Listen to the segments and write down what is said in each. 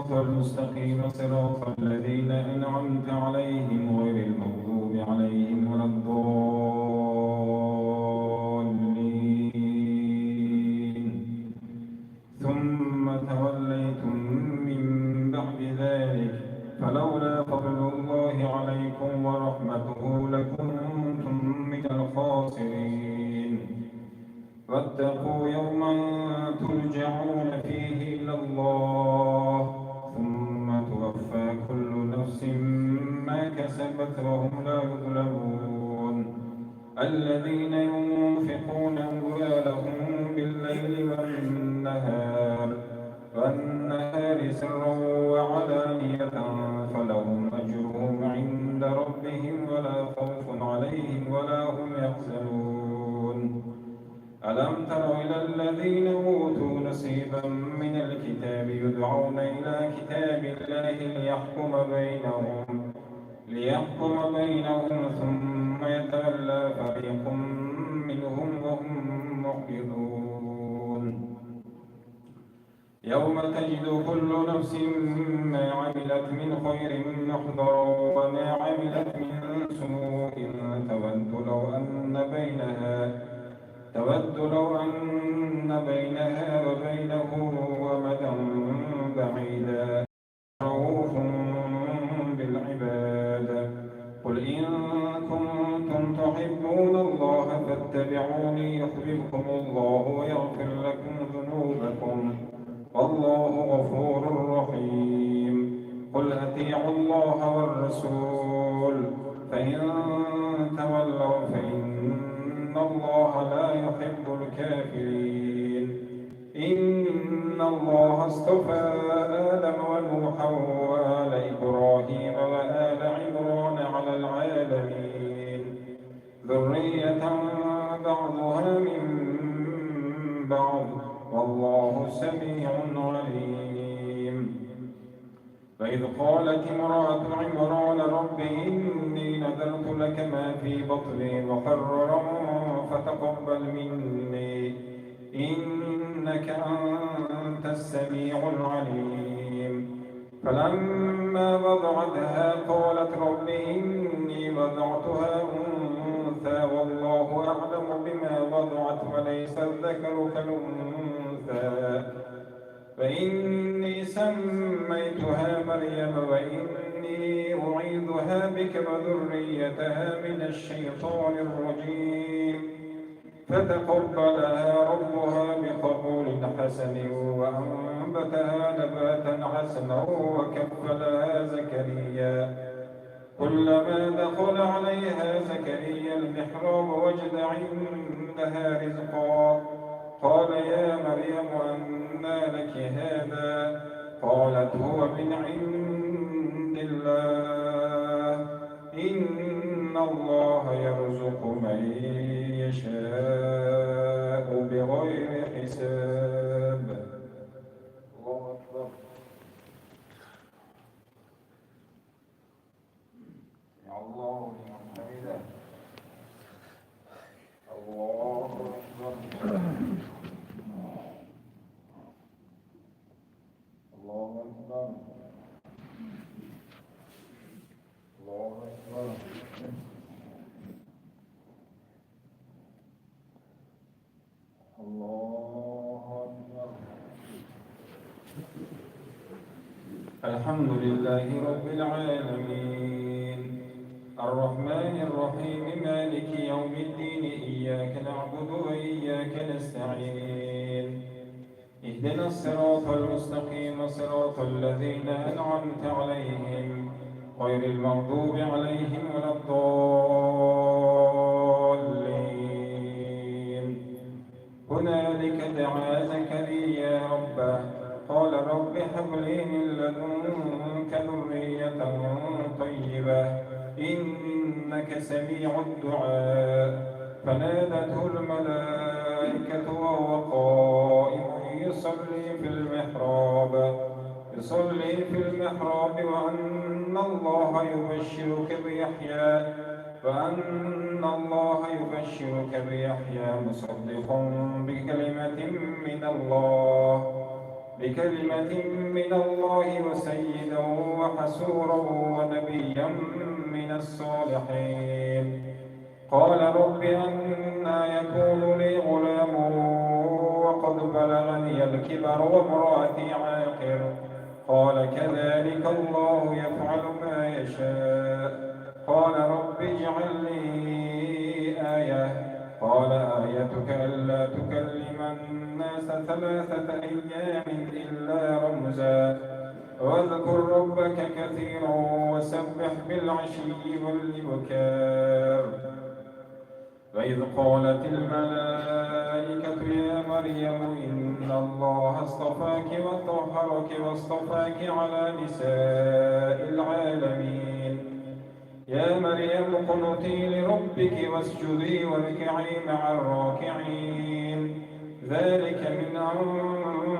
الصراط المستقيم صراط الذين أنعمت عليهم غير المغضوب عليهم ولا الضالين. ثم توليتم من بعد ذلك فلولا فضل الله عليكم ورحمته لكنتم من الخاسرين. واتقوا يوما ترجعون فيه إلى الله ثم توفى كل نفس ما كسبت وهم لا يظلمون. الذين ينفقون أموالهم بالليل والنهار سرا وعلانية فلهم أجرهم عند ربهم ولا خوف عليهم ولا هم يحزنون. ألم تر إلى الذين أوتوا نصيبا من الكتاب يدعون إلى كتاب الله ليحكم بينهم ثم يتولى فريق منهم وهم معرضون. يوم تجد كل نفس ما عملت من خير محضرا وما عملت من سوء تود لو أن بينها وبينه أمدا بعيدا. رؤوف بالعباد. قل إن كنتم تحبون الله فاتبعوني يحببكم الله ويغفر لكم ذنوبكم والله غفور رحيم. قل أطيعوا الله والرسول فإن تولوا فإن الله لا يحب الكافرين. إن الله اصطفى آدم ونوحا وآل إبراهيم وآل عمران على العالمين ذرية بعضها من بعض والله سميع عليم. وإذ قالت امرأة عمران رب إني نذرت لك ما في بطني محررا فتقبل مني إنك أنت السميع العليم. فلما وضعتها قالت رب إني وضعتها أنثى والله أعلم بما وضعت وليس الذكر كالأنثى فإني سميتها مريم وإني أعيذها بك وذريتها من الشيطان الرجيم. فتقبلها ربها بقبول حسن وأنبتها نباتا حسنا وكفلها زكريا. كلما دخل عليها زكريا المحراب وجد عندها رزقا قال يا مريم أنى لك هذا قالت هو من عند الله إن الله يرزق من يشاء بغير حساب. الله أكبر. يا الله لمن حمده. الله أكبر. الله أكبر. الله أكبر. الله أكبر. الحمد لله رب العالمين الرحمن الرحيم مالك يوم الدين إياك نعبد وإياك نستعين اهدنا الصراط المستقيم صراط الذين أنعمت عليهم غير المغضوب عليهم ولا الضالين. هنالك دعا زكريا ربه قال رب هب لي من لدنك ذرية طيبة إنك سميع الدعاء. فنادته الملائكة وهو قائم يصلي في المحراب وأن الله يبشرك بيحيى مصدقا بكلمة من الله بكلمة من الله وسيدا وحسورا ونبيا من الصالحين. قال رب أنى يكون لي غلام وقد بلغني الكبر وامرأتي عاقر. قال كذلك الله يفعل ما يشاء. قال رب اجعل لي آية. قال آيتك ألا تكلم الناس 3 أيام إلا رمزا واذكر ربك كثيرا وسبح بالعشي والإبكار. وإذ قالت الملائكة يا مريم إن الله اصطفاك وطهرك واصطفاك على نساء العالمين. يا مريم اقنتي لربك واسجدي واركعي مع الراكعين. ذلك من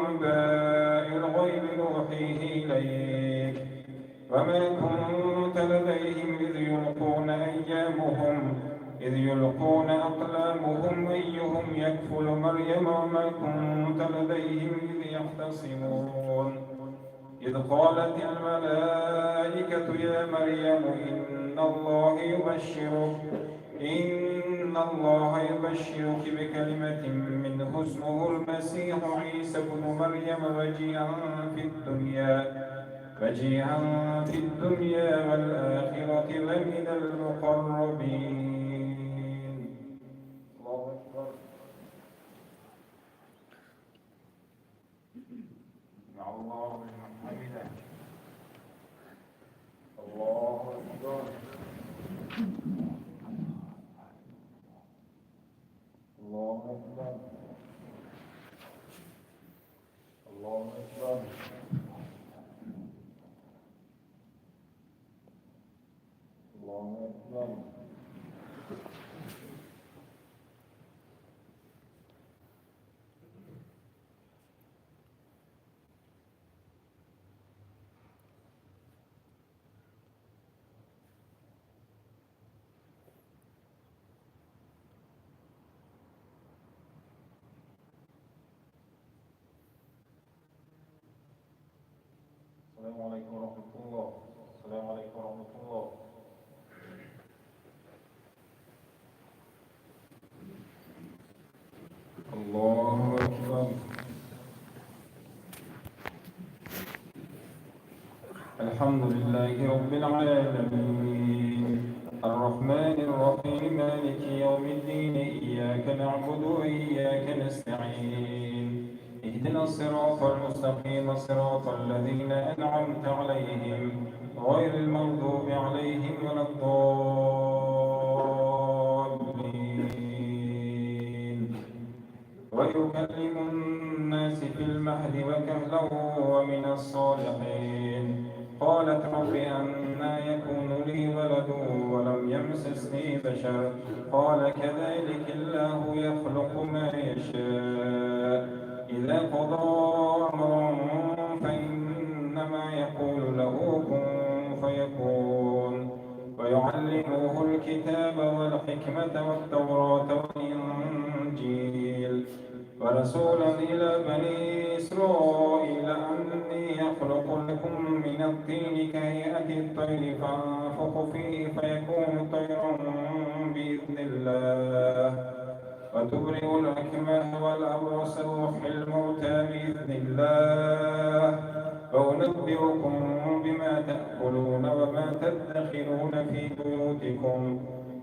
أنباء الغيب نوحيه إليك وما كنت لديهم إذ يلقون أقلامهم أيهم يكفل مريم وما كنت لديهم إذ يختصمون. إذ قالت الملائكة يا مريم إن الله يبشرك بكلمة منه اسمه المسيح عيسى ابن مريم وجيها في الدنيا والآخرة ومن المقربين. الله أكبر. مع الله لمن حمده. الله أكبر. الله أكبر. الله أكبر. الله أكبر. السلام عليكم ورحمة الله. السلام عليكم ورحمة الله. الله أكبر. الحمد لله رب العالمين الرحمن الرحيم مالك يوم الدين إياك نعبد وإياك نستعين اهدنا الصراط المستقيم صراط الذين أنعمت عليهم غير المغضوب عليهم ولا الضالين. ويكلم الناس في المهد وكهلا ومن الصالحين. قالت رب أنى يكون لي ولد ولم يمسسني بشر. قال كذلك الله يخلق ما يشاء إذا قضى أمرا فإنما يقول له كن فيكون. ويعلمه الكتاب والحكمة والتوراة والإنجيل ورسولا إلى بني إسرائيل أني أخلق لكم من الطين كهيئة الطير فأنفخ فيه فيكون طيرا بإذن الله. وتبرئ الأكمه والأبرص وأحيي الموتى بإذن الله. وأنبئكم بما تأكلون وما تدخرون في بيوتكم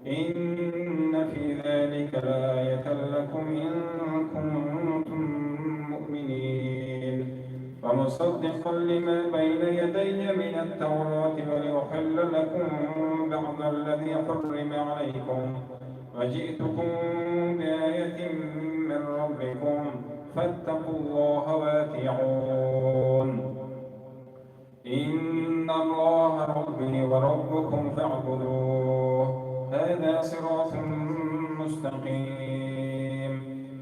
إن في ذلك لآية لكم إن كنتم مؤمنين. ومصدقا لما بين يدي من التوراة ولأحل لكم بعض الذي حرم عليكم وجئتكم بآية من ربكم فاتقوا الله وأطيعون. إن الله ربي وربكم فاعبدوه هذا صراط مستقيم.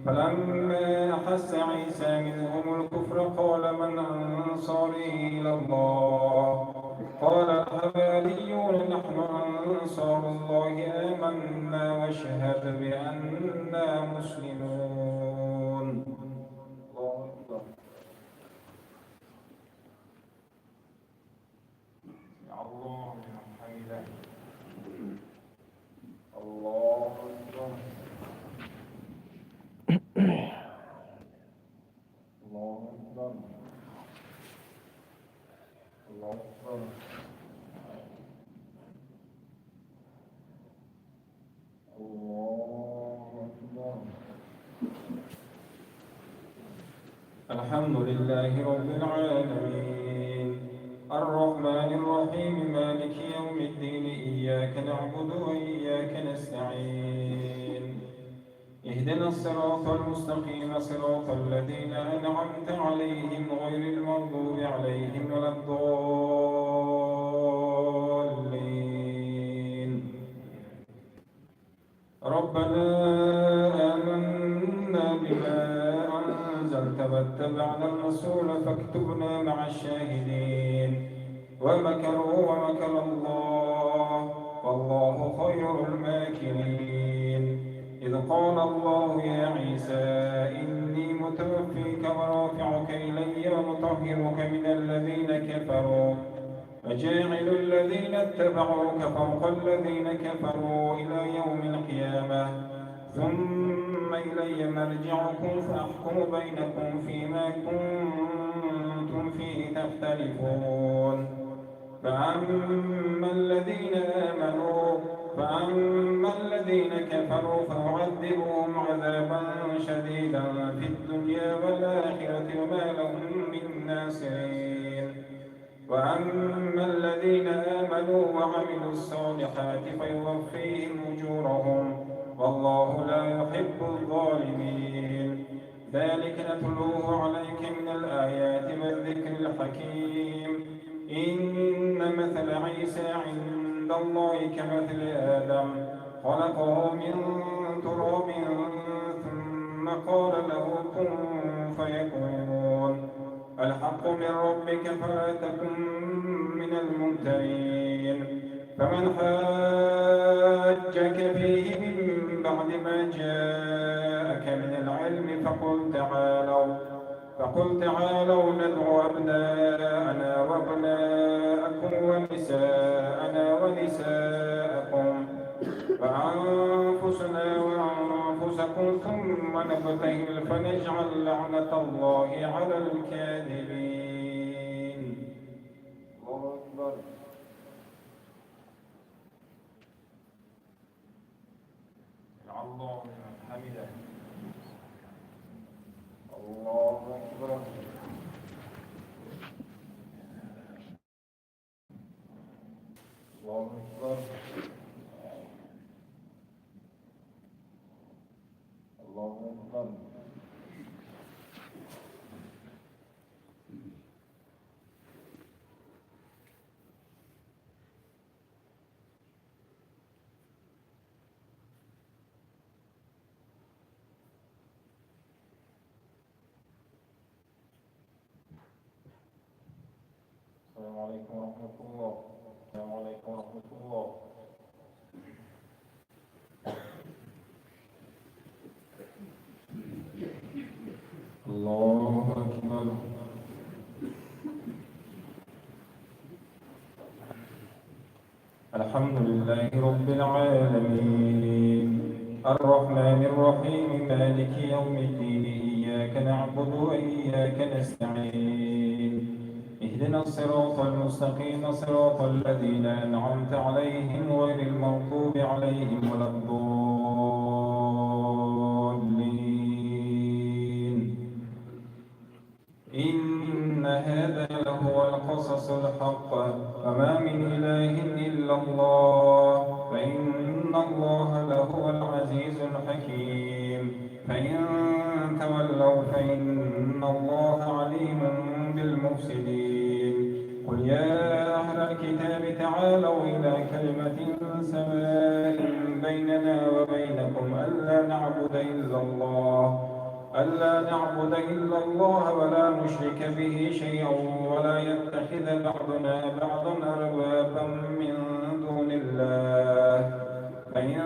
فلما أحس عيسى منهم الكفر قال من أنصاري إلى الله. قال الحواريون نحن أنصار الله آمنا واشهد بأننا مسلمون. الله أكبر. أكبر. الله أكبر. الحمد لله رب العالمين الرحمن الرحيم مالك يوم الدين إياك نعبد وإياك نستعين اهدنا الصراط المستقيم صراط الذين أنعمت عليهم غير المغضوب عليهم ولا الضالين. ربنا آمنا بما أنزلت واتبعنا الرسول فاكتبنا مع الشاهدين ومكروا ومكر الله والله خير الماكرين. إذ قال الله يا عيسى إني متوفيك ورافعك إلي ومطهرك من الذين كفروا وجاعل الذين اتبعوك فوق الذين كفروا إلى يوم القيامة ثم إلي مرجعكم فأحكم بينكم فيما كنتم فيه تختلفون. فأما الذين كفروا فأعذبهم عذابا شديدا في الدنيا والآخرة وما لهم من ناصرين. وأما الذين آمنوا وعملوا الصالحات فيوفيهم أجورهم والله لا يحب الظالمين. ذلك نتلوه عليك من الآيات والذكر الحكيم. إن مثل عيسى عند الله كمثل آدم خلقه من تراب ثم قال له كن فيكون. الحق من ربك فلا تكن من الممترين. فمن حاجك فيه من بعد ما جاءك من العلم فقل تعالوا ندعو أبناءنا وأبناءكم ونساءنا ونساءكم وأنفسنا وأنفسكم ثم نبتهل فنجعل لعنة الله على الكاذبين. الله أكبر. الله حمده. الله أكبر. الله أكبر. الله أكبر. السلام عليكم ورحمة الله. السلام عليكم ورحمة الله. الله أكبر. الحمد لله رب العالمين الرحمن الرحيم مالك يوم الدين إياك نعبد وإياك نستعين اهدنا الصراط المستقيم صراط الذين أنعمت عليهم غير المغضوب عليهم ولا الضالين. إن هذا لهو القصص الحق وما من إله إلا الله فإن الله لهو العزيز الحكيم. فإن تولوا فإن الله عليم بالمفسدين. قل يا أهل الكتاب تعالوا إلى كلمة سواء بيننا وبينكم ألا نعبد إلا الله ولا نشرك به شيئا ولا يتخذ بعضنا بعضا أربابا من دون الله. فإن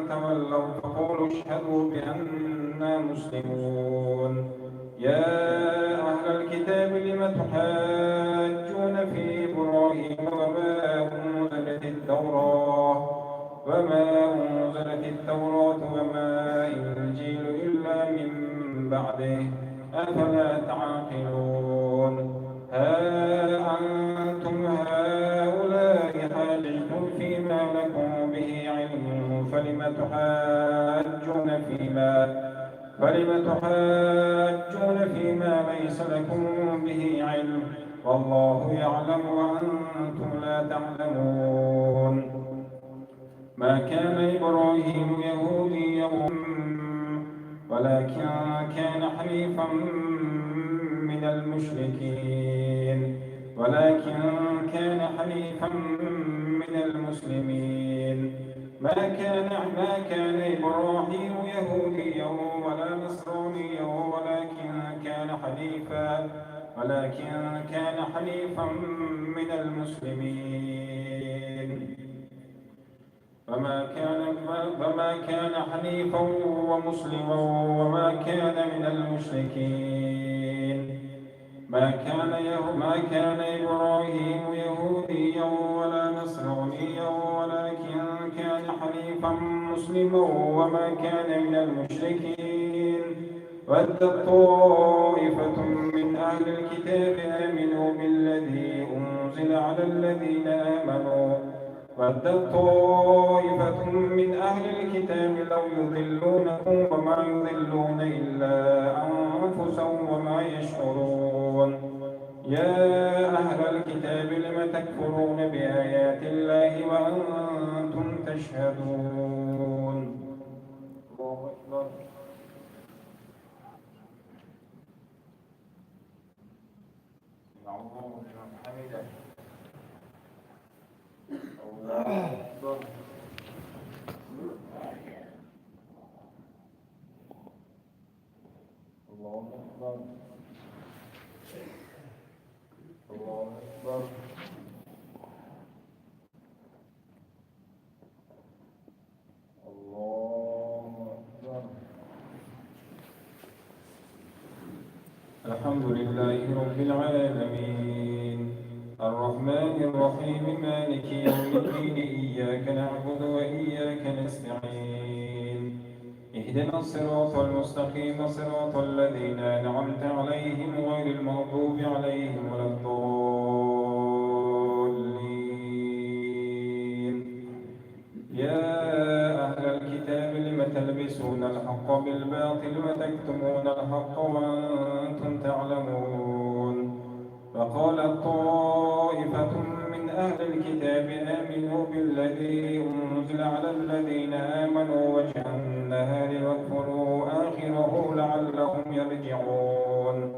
تولوا فقولوا اشهدوا بأننا مسلمون. يا أهل الكتاب لم تحاجون في إبراهيم وما أنزلت التوراة وما الإنجيل إلا من بعده أفلا تعقلون. ها تحاجون فيما ليس لكم به علم والله يعلم وأنتم لا تعلمون. ما كان إبراهيم يهوديا ولكن كان حنيفا من المشركين من المسلمين. ما كان إبراهيم يهوديا ولا نصرانيا ولكن كان حنيفا من المسلمين. فما كان حنيفا ومسلما وما كان من المشركين. ما كان إبراهيم يهوديا ولا نصرانيا ولكن كان حنيفا مسلما وما كان من المشركين. ودت طائفة من أهل الكتاب آمنوا بالذي أنزل على الذين آمنوا لو يضلونكم وما يضلون إلا أنفسهم وما يشعرون. يا أهل الكتاب لم تكفرون بآيات الله وأنتم تشهدون. الله أكبر. الله أكبر. الله أكبر. الله أكبر. الله أكبر. الحمد لله رب العالمين الرحمن الرحيم مالك يوم الدين إياك نعبد وإياك نستعين اهدنا الصراط المستقيم صراط الذين أنعمت عليهم غير المغضوب عليهم ولا الضالين. يا أهل الكتاب لم تلبسون الحق بالباطل وتكتمون الحق وأنتم تعلمون. فقالت طائفة من أهل الكتاب آمنوا بالذي أنزل على الذين آمنوا وجه النهار واكفروا آخره لعلهم يرجعون.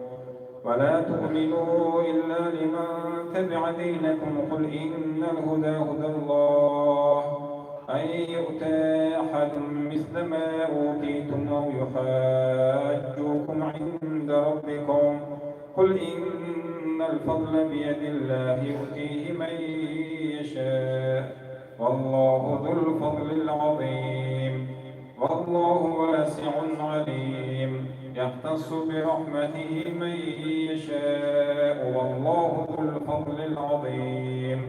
ولا تؤمنوا إلا لمن تبع دينكم قل إن الهدى هدى الله أن يؤتى أحد مثل ما أوتيتم أو يحاجوكم عند ربكم قل إن الفضل بيد الله يؤتيه من يشاء والله ذو الفضل العظيم. والله واسع عليم يختص برحمته من يشاء والله ذو الفضل العظيم.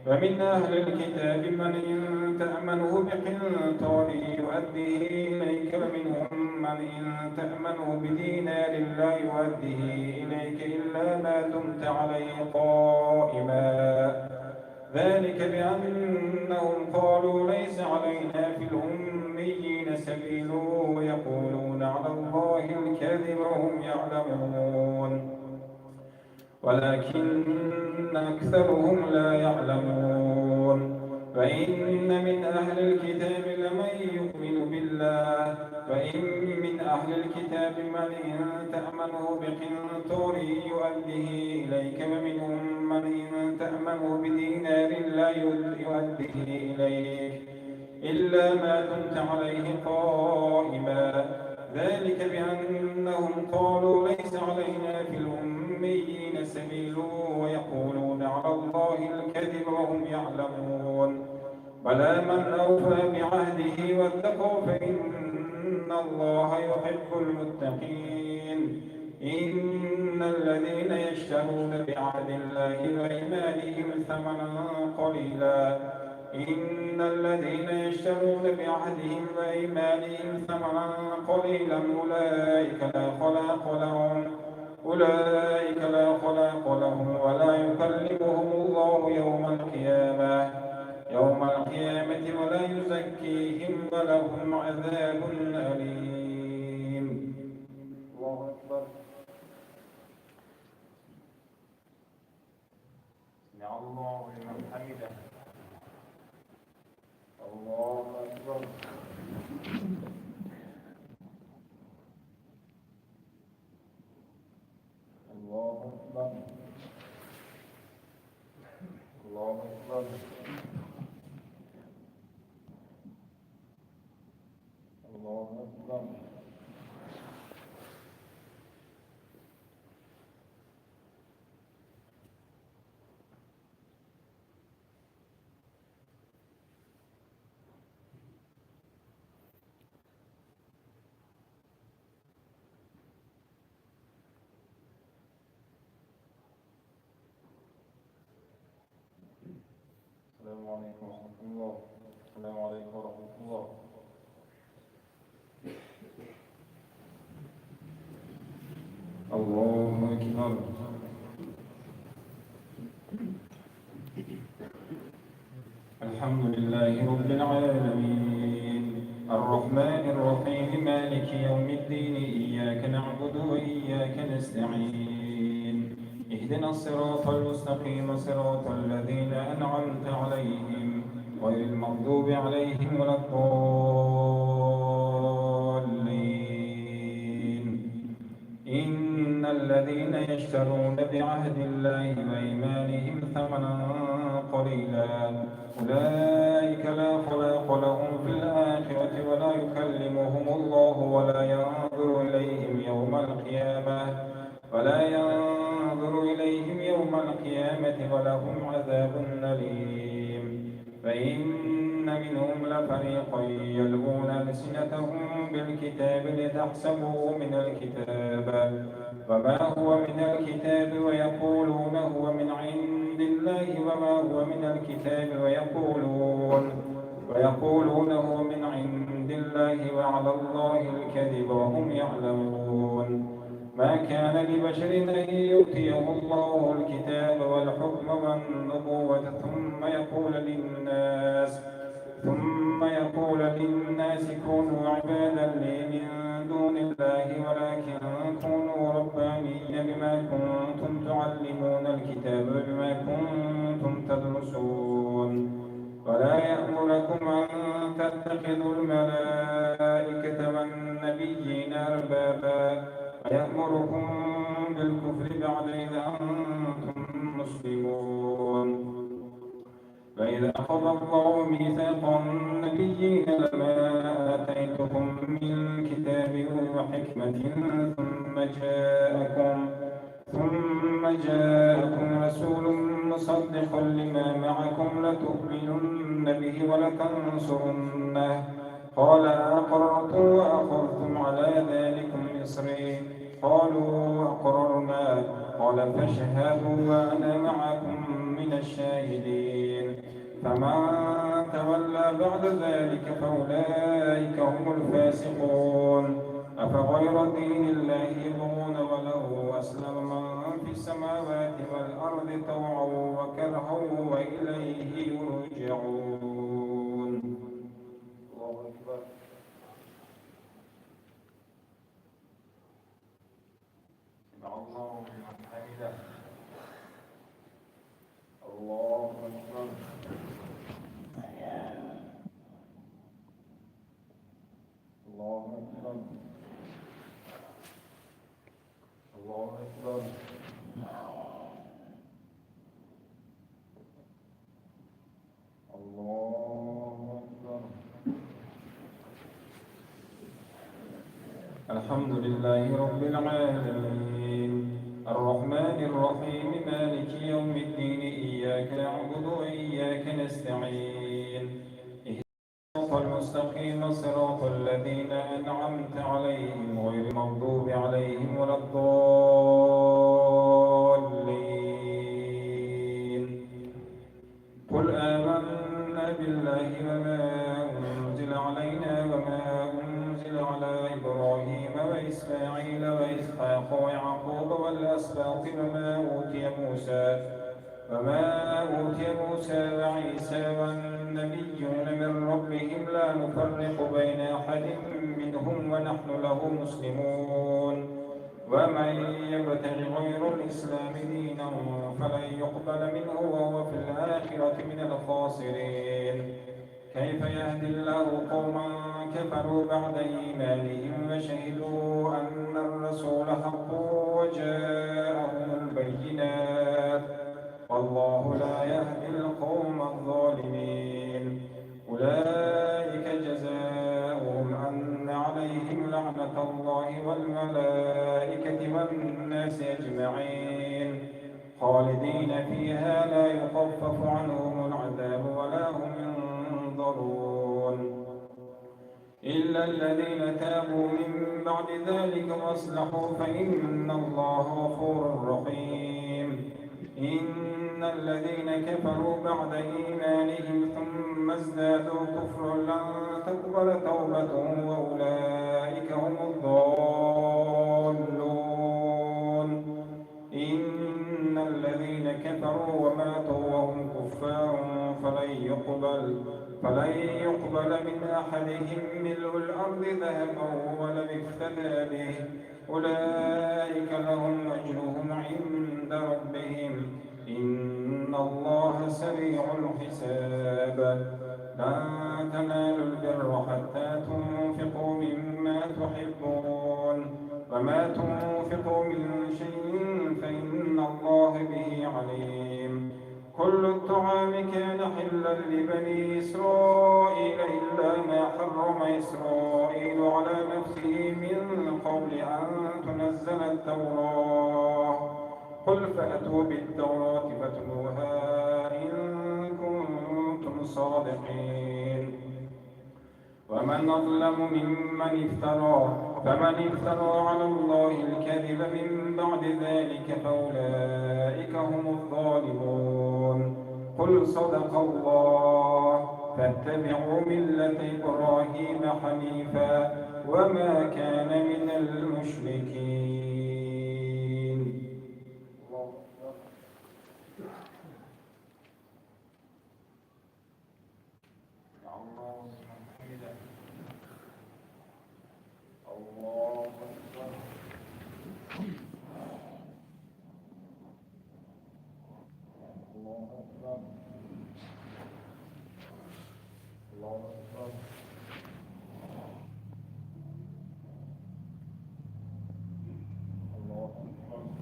فمن أهل الكتاب من إن تأمنه بقنطار يؤديه إليك ومنهم من إن تأمنه بدينار لا يؤديه إليك إلا ما دمت عليه قائما. ذلك بأنهم قالوا ليس علينا في الأميين سبيل ويقولون على الله الكذب وهم يعلمون ولكن أكثرهم لا يعلمون. فإن من أهل الكتاب من إن تأمنه بقنطار يؤديه إليك ومنهم من إن تأمنه بدينار لا يؤديه إليك إلا ما دمت عليه قائما. ذلك بأنهم قالوا ليس علينا في الأميين سبيل ويقولون على الله الكذب وهم يعلمون. بلى من أوفى بعهده واتقوا فإن الله يحب المتقين. إن الذين يشترون بعهد الله وأيمانهم ثمنا قليلا أولئك لا خلاق لهم ولا يكلمهم الله يوم القيامة ولا يزكيهم ولهم الله لمن حمده. الله أكبر. الله أكبر. الله أكبر. الله أكبر. السلام عليكم ورحمة الله. السلام عليكم ورحمة الله. الله أكبر. الحمد لله رب العالمين الرحمن الرحيم مالك يوم الدين إياك نعبد وإياك نستعين اهدنا الصراط المستقيم صراط الذين أنعمت عليهم غير المغضوب عليهم ولا الضالين. إن الذين يشترون بعهد الله وأيمانهم ثمنا قليلا أولئك لا خلاق لهم في الآخرة ولا يكلمهم الله ولا ينظر إليهم يوم القيامة ولهم عذاب أليم. فإن منهم لفريقا يلوون ألسنتهم بالكتاب لتحسبوه من الكتاب وما هو من الكتاب ويقولون هو من عند الله وما هو من الكتاب ويقولون هو من عند الله وعلى الله الكذب وهم يعلمون. ما كان لبشر أن يؤتيه الله الكتاب والحكم والنبوة ثم يقول للناس كونوا عبادا لي من دون الله ولكن كونوا ربانيين بما كنتم تعلمون الكتاب بما كنتم تدرسون. ولا يأمركم أن تتخذوا الملائكة والنبيين أربابا ويأمركم بالكفر بعد إذ أنتم مسلمون. فإذا أخذ الله ميثاق النبيين لما آتيتكم من كتاب وحكمة ثم جاءكم رسول مصدق لما معكم لتؤمنن به ولتنصرنه قال أقررتم وأخذتم على ذلكم إصري قالوا أقررنا قال فاشهدوا وأنا معكم من الشاهدين. فمن تولى بعد ذلك فأولئك هم الفاسقون. أفغير دين الله يبغون وله أسلم من في السماوات والأرض طوعا وكرها وإليه يرجعون. الله أكبر. سمع الله لمن حمده. الله أكبر. الله أكبر. الله أكبر. الله أكبر. الحمد لله رب العالمين الرحمن الرحيم مالك يوم الدين إياك نعبد وإياك نستعين اهدنا المستقيم صراط الذين أنعمت عليهم غير المغضوب عليهم ولا الضالين. قل آمنا بالله وما أنزل علينا وما أنزل على إبراهيم وإسماعيل وإسحاق ويعقوب والأسباط وما أوتي موسى وعيسى والنبيون من ربهم لا نفرق بين أحد منهم ونحن له مسلمون. ومن يبتغ غير الإسلام دينا فلن يقبل منه وهو في الآخرة من الخاسرين. كيف يهدي الله قوما كفروا بعد إيمانهم وشهدوا أن الرسول حق وجاءهم البينات والله لا يهدي القوم الظالمين. أولئك جزاؤهم أن عليهم لعنة الله والملائكة والناس أجمعين خالدين فيها لا يخفف عنهم العذاب ولا هم ينظرون إلا الذين تابوا من بعد ذلك وأصلحوا فإن الله غفور رحيم. إن الذين كفروا بعد إيمانهم ثم ازدادوا كفرا لن تقبل توبتهم وأولئك هم الضالون. إن الذين كفروا وماتوا وهم كفار فلن يقبل من أحدهم ملء الأرض ذهبا ولو افتدى به أولئك لهم أجرهم عند ربهم إن الله سريع الحساب. لن تنالوا البر حتى تنفقوا مما تحبون وما تنفقوا من شيء فإن الله به عليم. كل الطعام كان حلا لبني إسرائيل إلا ما حرم إسرائيل على نفسه من قبل أن تنزل التوراة. قل فأتوا بالتوراة فاتلوها إن كنتم صادقين. ومن أظلم فمن افترى على الله الكذب من بعد ذلك فأولئك هم الظالمون. قل صدق الله فاتبعوا ملة إبراهيم حنيفا وما كان من المشركين. الله أكبر. الله أكبر. الله أكبر. الله أكبر.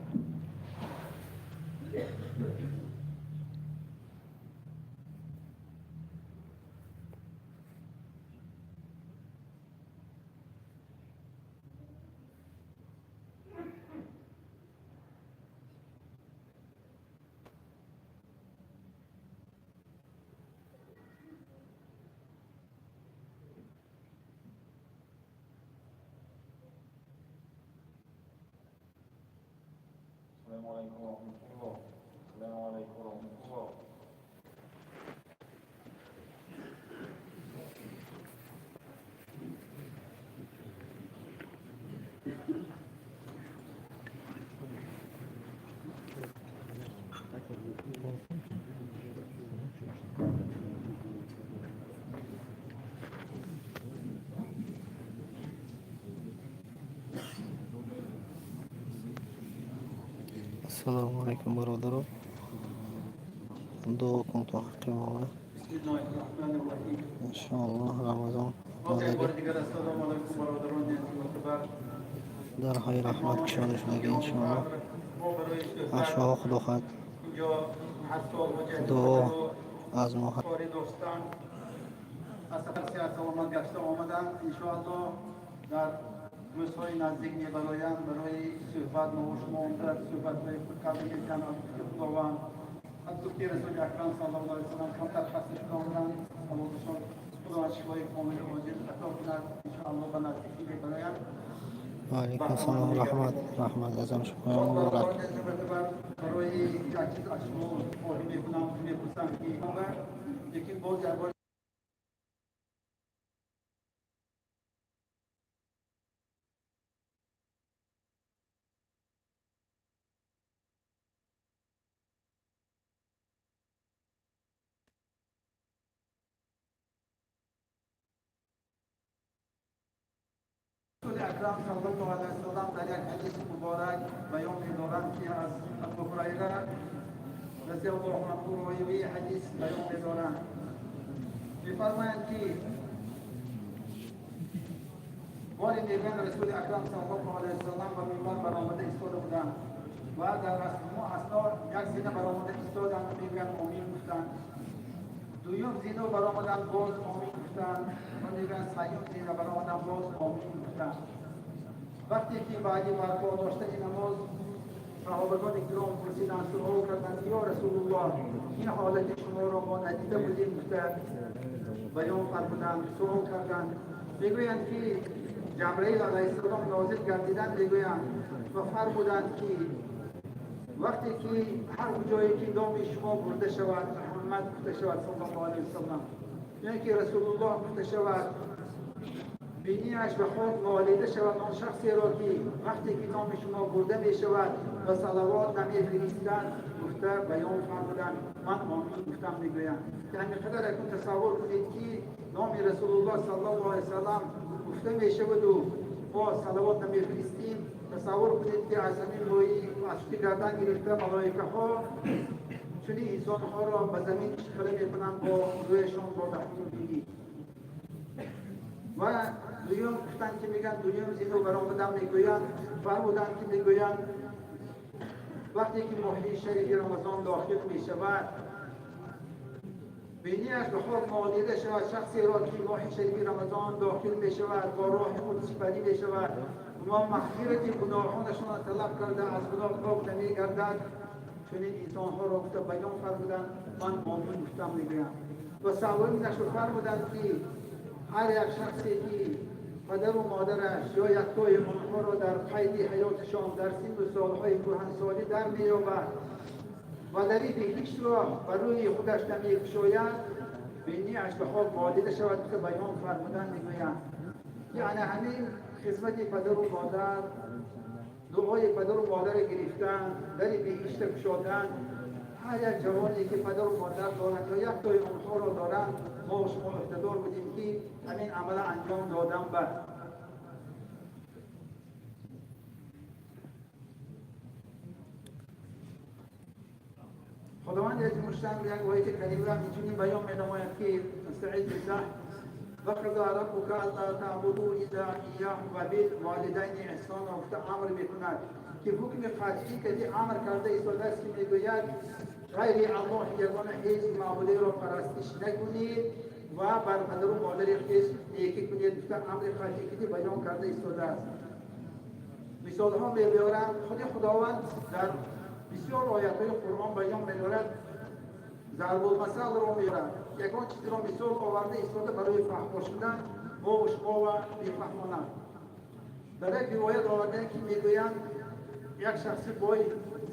السلام عليكم ورحمة الله. السلام عليكم ورحمة الله. السلام عليكم برادران. دعاكم تحكمون بسم الله الرحمن الرحيم. إن شاء الله رمضان السلام عليكم برادران معتبر. در های رحمت کشانشونگی انشاءالله اشواق خدا خواهد اینجا حساب و دعا جهاد از ما کاری دوستان از سفر سیاست آمد گشته آمدن انشاءالله در روزهای نزدیک میبرایم برای صحبت ما و شما اونتر صحبت های خود کردن که جناب خداوند از دکتر رسول اکرم صلی الله علیه و سلم کمتر خسته شده آمدن خداوند خدا شفای کامل عاجل عطا کند انشاءالله به نزدیکی میبرایم. و علیکم السلام و رحمت ازم شما مبارک. برای یک چیز از شما خواهی میکنم میپرسم که یکی باز درباره اکرم صلی الله علیه وسلم در یک حدیث مبارک بیان می‌دارند که از ابو هریره رضی الله عنه روی حدیث بیان می‌دارند می‌فرمایند که باری میگن رسول اکرم صلی الله علیه وسلم و منبر برآمده ایستاده بودند و در اثناء یک زینه برآمده ایستادند و میگن آمین گفتند. دویم زینه برآمدند باز آمین گفتند و میگن سیوم زینه برآمدند باز آمین گفتند. وقتی که بعدی برپا داشتن نماز صحابگان کرام پرسیدند سؤال کردند یا رسول الله این حالت شما را ما ندیده بودیم گفتند بیان فرمودند سؤال کردند میگویند که جبرئیل علیه السلام نازل گردیدند میگویند و فرمودند که وقتی که هر جایی که نام شما برده شود محمد گفته شود صلی الله علیه وسلم یعنی که رسول الله گفته شود بینیش به خود مالیده شود آن شخصی را که وقتی که نام شما برده می شود و صلوات نمی فرستند گفته بیان فرمودند من آمین گفتم میگویم که همینقدر اکنون تصور کنید که نام رسول الله صلی الله علیه وسلم گفته می شود و ما صلوات نمی فرستیم تصور کنید که از زمین روی اشتی گردن گرفته ملائکه ها چنین انسان ها را به زمین اشتغاله می کنند با رویشان با تحمل بینی و دویم گفتن که میگن دویم زینو برآمدن میگویند فرمودند که میگویند وقتی که ماه شریف رمضان داخل می شود بینیش به خود مالیده شود شخصی را که ماه شریف رمضان داخل می شود با راه خود سپری می شود و مغفرت گناهانشان را طلب کرده از گناه پاک نمی گردد چنین انسان ها را گفته بیان فرمودند من آمین گفتم میگویم و سومی نشو فرمودند که هر یک شخصی که پدر و مادرش یا یکتای آنها را در قید حیاتشان در سن و سالهای کهنسالی در می‌یابد و دریغ هیچ را بر روی خودش نمی‌گشاید بینی‌اش به خود مالیده شود که بیان فرمودن می‌گویند یعنی همین خدمت پدر و مادر دعای پدر و مادر گرفتن در بهشت گشادن هر یک جوانی که پدر و مادر دارند یا یک تای آنها را دارند ما و شما اقتدار بودیم که همین عمل انجام دادن بر خداوند عزیز مشتم یک آیه کریمه می‌تونیم بیان می‌نماید که استعیذ بالله وقضى ربك الا تعبدوا الا اياه وبالوالدین احسانا گفته امر می‌کند که حکم قطعی که امر کرده ایستاده است که میگوید غیر الله یگانه هیچ معبودی را پرستش نکنید و بر پدر و مادر خویش نیکی کنید گفته امر قطعی که بیان کرده ایستاده است. مثال‌ها می‌برم خود خداوند در بسیار آیات‌های قرآن بیان می‌دارد ضرب المثل را می‌برد یکان چیزی را مثال آورده ایستاده برای فهم شدن ما و شما و بی‌فهمانان. در یک روایت آورده که میگویند یک شخصی بای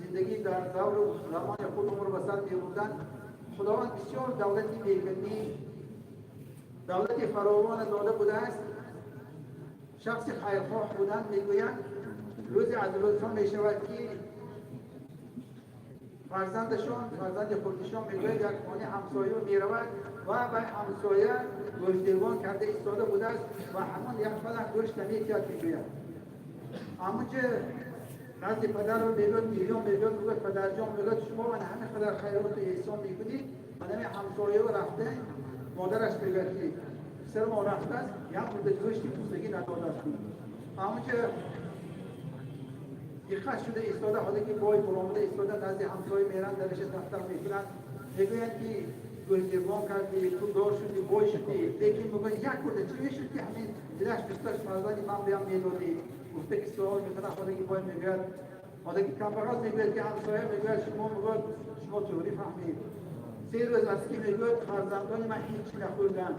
زندگی در دور زمان خود عمر به سر می‌بردند خداوند بسیار دولتی می‌کنی دولتی فراوان داده بوده است شخص خیرخواه بودند میگویند روزی از روزها می‌شود که فرزند خودشان میگوید یک خانه همسایه میرود و به همسایه گوشتیربان کرده ایستاده بوده است و همان یک فلک گوشت نمی‌کرد میگوید اما که نزد پدر رو میگوید میلیون میگوید میگوید پدرجان میگوید شما من همه قدر خیرات و احسان میکنید من همه همسایه رو رفته مادرش میگوید که سر ما رفته است یک مدت گوشتی پوستگی نداده است اما که دقت شده ایستاده حالا که بای برآمده ایستاده نزد همسایه میرن درش دفتر میکنن میگویند که گوشتیربان کردی تو دار شدی بای شدی لیکن میگوید یک مدت چی شد که همین دلش دوستش فرزندی من بیام میدادی گفته که سوال میکنه حالا که بای میگوید حالا که کمبغل میگوید که همسایه میگوید شما چوری فهمید 3 روز از که میگوید فرزندان من هیچ نخوردن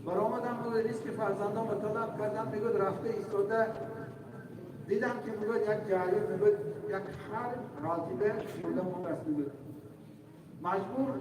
برآمدم حالا ریسک فرزندان رو طلب کردم میگوید رفته ایستاده دیدم که میگوید یک جاری میگوید یک خر رالتیده شده مون دست میگوید مجبور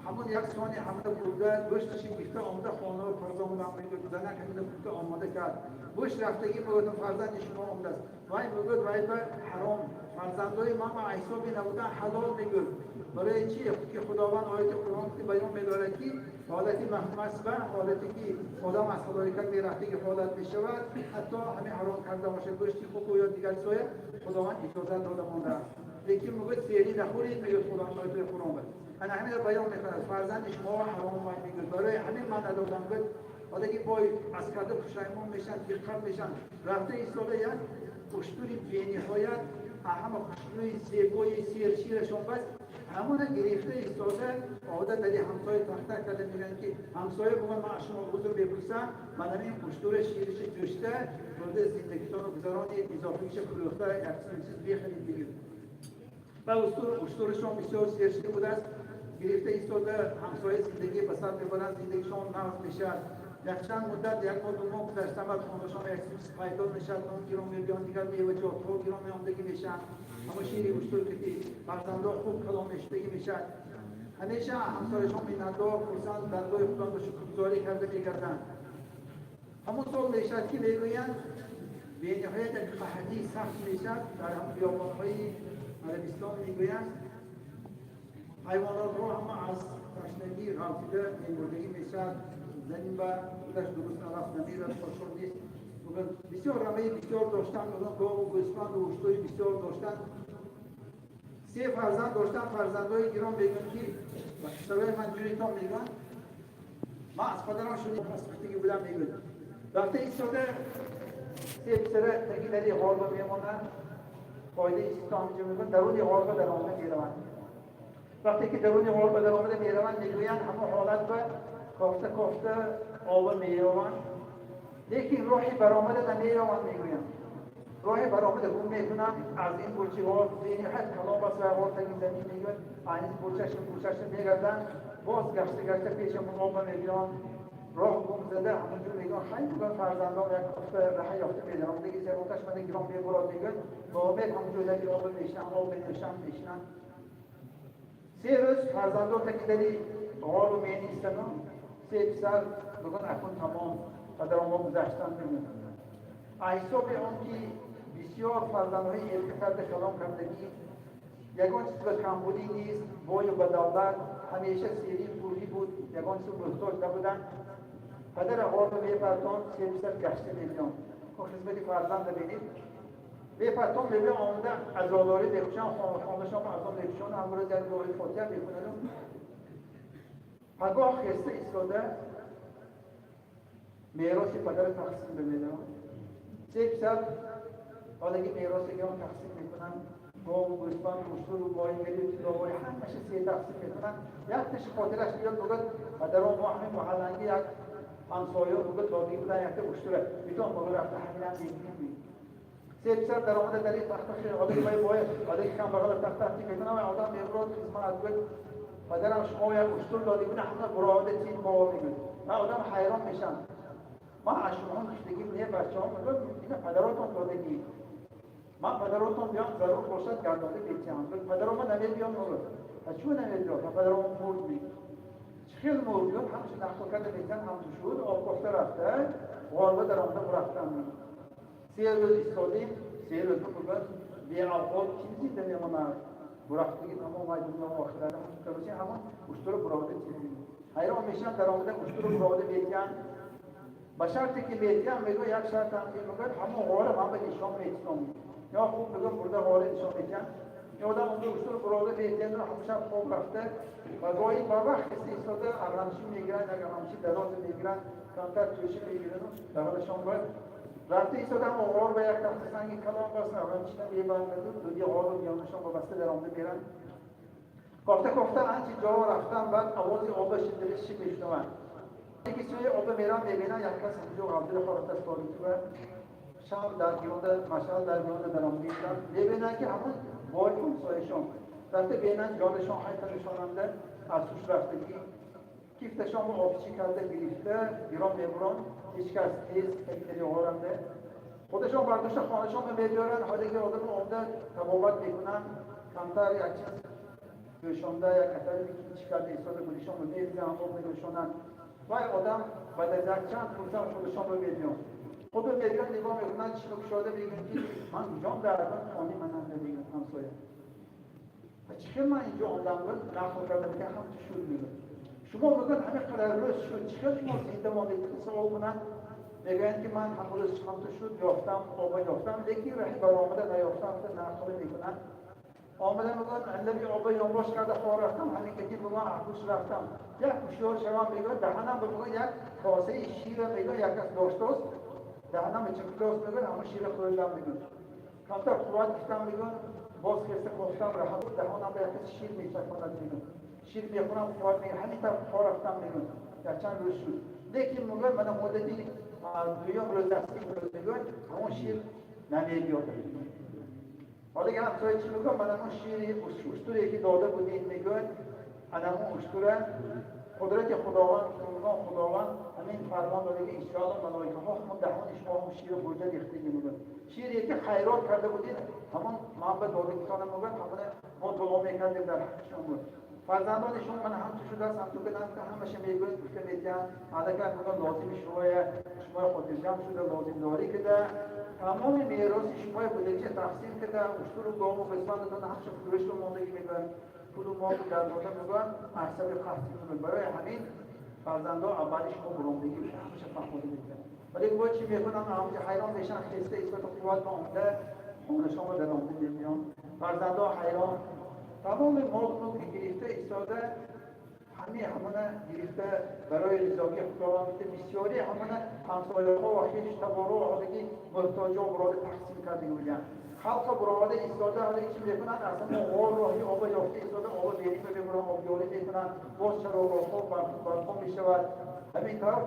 همون یک ثانیه همه بوده گوشتش گرفته آمده خانه و فرزند هم میگه زنک همین بوده آماده کرد گوشت رفتگی میگفتم فرزند شما آمده است وای میگفت وای به حرام فرزندای ما عیسی بی نبودن حلال میگفت برای چی که خداوند آیت قرآن که بیان می‌دارد که حالتی محمد حالتی که آدم از خدایکت میرفته که حالت میشود حتی همین حرام کرده باشه گوشتی خوک یا دیگر سوی خداوند اجازه داده مانده است لیکن میگه سیری نخورید میگه خداوند آیت قرآن بود انا همین رو بیان میکنه فرزند شما حرام میگه برای همین من ندادم بود حالا که بای از کرده پشیمان میشن دقت میشن رفته ایستاده یک اشتری بی‌نهایت همه خوشبوی زیبای شیرشون بس همون گرفته ایستاده عادت داری همسایه تختر کرده میگن که همسایه بگن من شما بزرگ بپرسم من همین اشتر شیرش جوشته برده زندگیتان رو گذرانی اضافه میشه فروخته یک چیز بخرید بگید و اشترشون بسیار سیرشته بوده است گرفته ایستاده همسایه زندگی بسر ببرن زندگیشون نقض میشه یک چند مدت یک بار دو ماه گذشته بعد خانه‌شان یک چیز پیدا میشه اون گیرون میان دیگر میوه جات ها گیرون میامدگی میشه اما شیری اشتر که فرزنده خوب کلام اشتگی میشه همیشه همسایشان میندار خصوصا بندای خدا رو شکرگزاری کرده میگردن همون سال میشه که میگویند به نهایت قحطی سخت میشه در هم بیابان‌های عربستان میگویند حیوانات رو هم از تشنگی غلطیده میمردگی میشه زنیم و بودش درست نرفت نمیرد خوشحال نیست بسیار رمه بسیار داشتن گاو و گوسفند و اشتری بسیار داشتن 3 فرزند داشتن فرزندهای گیران میگن که سوای من جوریتان میگن من از پدرم شدیم پسختگی بودم میگن رفته ایستاده 3 پسره تکی در یه غالبا میمانن قایده ایستان میجا میگن درون یه غالبا در آمده میروند وقتی که درون یه غالبا در آمده میروند میگویند همه حالت به کافته آب میروند لیکن راهی برآمده نمیروند میگویند راهی برآمده بوم میکنم از این برچی ها بینی حد کلام بس و آورد تگی زمین میگوید این برچش میگردن باز گشته پیش من آب میگویند راه گم زده همونجور میگویند خیلی بگن فرزندان یک کافته راه یافته میدارم دیگه زیراتش من گرام بیبراد میگوید با آمد همونجور دلی آب میشنم آب میشنم 3 روز فرزندان تکی دلی غار و مینی استنم 3 پسر بگن اکن تمام و در آن گذشتن بگن حساب اون که بسیار فرزندهای ارتکاب کلام کردگی یگان چیز به کمبودی نیست بای و بدالت همیشه سیری پولی بود یگان چیز محتاج نبودن پدر غار و بیپرتان 3 پسر گشته میلیون که خدمت فرزند ببینید بیپرتان ببین آمده از راداری بخشن خانشان از آن بخشن همراه در دوری فاتحه بخونن پگاه خسته ایستاده میراث پدر تقسیم بمیدن 3 پسر حالگی میراث گیان تقسیم میکنن گاو و گوسفند و اشتر و گای میلی گاوای همه‌اش 3 تقسیم میکنن یک تش خاطرش بیاد بگه پدرم ما همین محلنگی یک همسایه بگه دادی بودن یک اشتره میتون بگه رفته همین هم میگیم 3 پسر در آمده در این تخت خیلی حالگی باید حالگی کم بغل تخت میکنن و آدم میبرد خدمت بگه پدرم شما یک اشتر دادی بودن همه براده تین گاو میگه من آدم حیران میشم ما اشوان کشتگی میه بچه‌ها میگن اینا پدراتون دادگی من پدراتون بیان ضرور باشد گرداده بیتیام پدرام نمیاد بیان نور چون نمیاد بیان پدرام مرد می خیلی مرد بیان همش نقل کرده بیتن هم تو شد آب کفته رفته غالبا در آمده برفتن 3 روز ایستادیم 3 روز بگن بی آقاد چیزی نمیمونه برفتگی تمام مجموعه آخران کروسی همون اشتر براده چیزی حیران میشن در آمده اشتر براده بیتیان با شرطی که بیتیم میگو یک شرط هم میگوید همون غاره من به نشان میتونم یا خوب بگم برده غاره نشان میتونم یا آدم اونجا اشتر براده بیتیم رو همشب خوب رفته و گاهی با وقت ایستاده ارمشی میگیرن اگر ارمشی دراز میگیرن کمتر توشی میگیرن در حالشان باید رفته ایستاده هم غار به یک تخت سنگی کلام بسن ارمشی هم یه برمدون دودی غار رو بیانشان با بسته در آمده میرن کافته هنچی جا رفتن بعد آوازی آبش دلشی میشنون یکی سوی آب میران میبینن یک کس همجا غابدل خواهد است باید تو شام در گیرانده مشال در گیرانده در آن بیشتن میبینن که همون بای کنسایشان رفته بینن جانشان حیطنشان همده از توش رفتگی کیفتشان با آبچی کرده گریفته گیران میبران هیچ کس تیز تکتری غارنده خودشان برداشت خانهشان میبیارن حالی که آدم آمده تبابت میکنن کمتر یک چیز گوشانده یک اثر میکنی چیکار ایستاده گوشان رو میبینن خوب میگوشانن و آدم بعد از یک چند فرصت خودشان رو میبینن خود رو میبینن نگاه میکنن چی رو شده میگن که من جان دردم خانی من هم نمیگن همسایه چیکار من اینجا آدم بود نخون کردم که هم تو شد میگن شما بگن همه قرار روز شد چیکار شما زنده مانده سوال کنن میگن که من هم روز هم تو شد یافتم آبا یافتم لیکی رحی برآمده نیافتم که نخوره میکنن آمدن میگن علمی آبا یانباش کرده خواه رفتم همین که بگن عبوس رفتم یک کشیار شما میگن دهنم بگن یک کاسه شیر میگن یک از داشتاست دهنم چکلاس میگن همه شیر خوردم میگن کمتر خواد کشتم میگن باز خسته خوفتم راحت بود دهانم به یک شیر میچکاند میگن شیر میخورم خواد میگن همین طرف خواه رفتم میگن یک چند روز شد لیکن میگن من مدتی دویم روز دستی میگن همون شیر نمیاد حالا که همسایه چی میگن من همون شیر اشتوری که داده بودین میگن انا همون اشتوره قدرت خداوند خداوند همین فرمان داده که انشاءالله ملائکه ها همون دهان شما هم شیر و گوجه ریخته میگن شیری که خیرات کرده بودین همون محبت داده کتانه میگن همون ما دعا میکردیم در حقشون بود فرزندانشون من هم تو شده است هم تو بدن که همشه میگن که میگن حالا که میگن لازم شما خود جمع شده لازم داری که تمام میراث شما بوده که تقسیم کرده اشتر و گام و قسمت دادن همش فروش رو ماندگی میگن پول و مال در داده میگن محسب خرچی کنن برای همین فرزندا اولی شما برامدگی بشه همش فهمیده میگن ولی گویا چی میکنن همونجا حیران میشن خسته ایستاد قوت با عمده خونه شما در آمده نمیان فرزندا حیران تمام مال رو که گرفته ایستاده همونه گرفته برای رضایی خداوند بسیاری همونه همسایه‌ها و خویش تبارو حالگی محتاجا برای تقسیم کرده بودن خلق برای ایستاده حالی چی میکنن اصلا غار راهی آب یافته ایستاده آب بیریم ببرن آبیاری میکنن باز چراغ‌ها برپا میشود همین طرف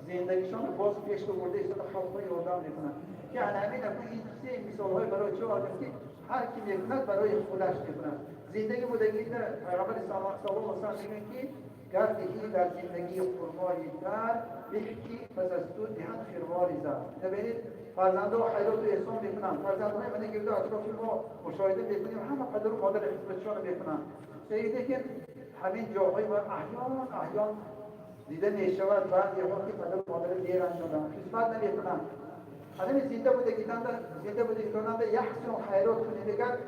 زندگیشان باز پیش برده ایستاده خلق‌ها یادم میکنن که همین این سه مثال‌های برای چه آدم که هر کی میکند برای خودش میکند زندگی بودگی در پیغمبر صلی الله علیه و آله میگن که گردی در زندگی خرمایی در بهکی پس از تو دهن خرواری زد ببینید فرزنده و حیرات و احسان میکنن فرزندهای من گرده اطراف ما مشاهده میکنیم همه قدر و مادر خدمتشان میکنن سیده که همین جاهای و احیان دیده میشود بعضی ها که قدر و مادر دیر انجامدن خدمت نمیکنن همین زنده بودگی داننده یحسن حیرات کنیدگر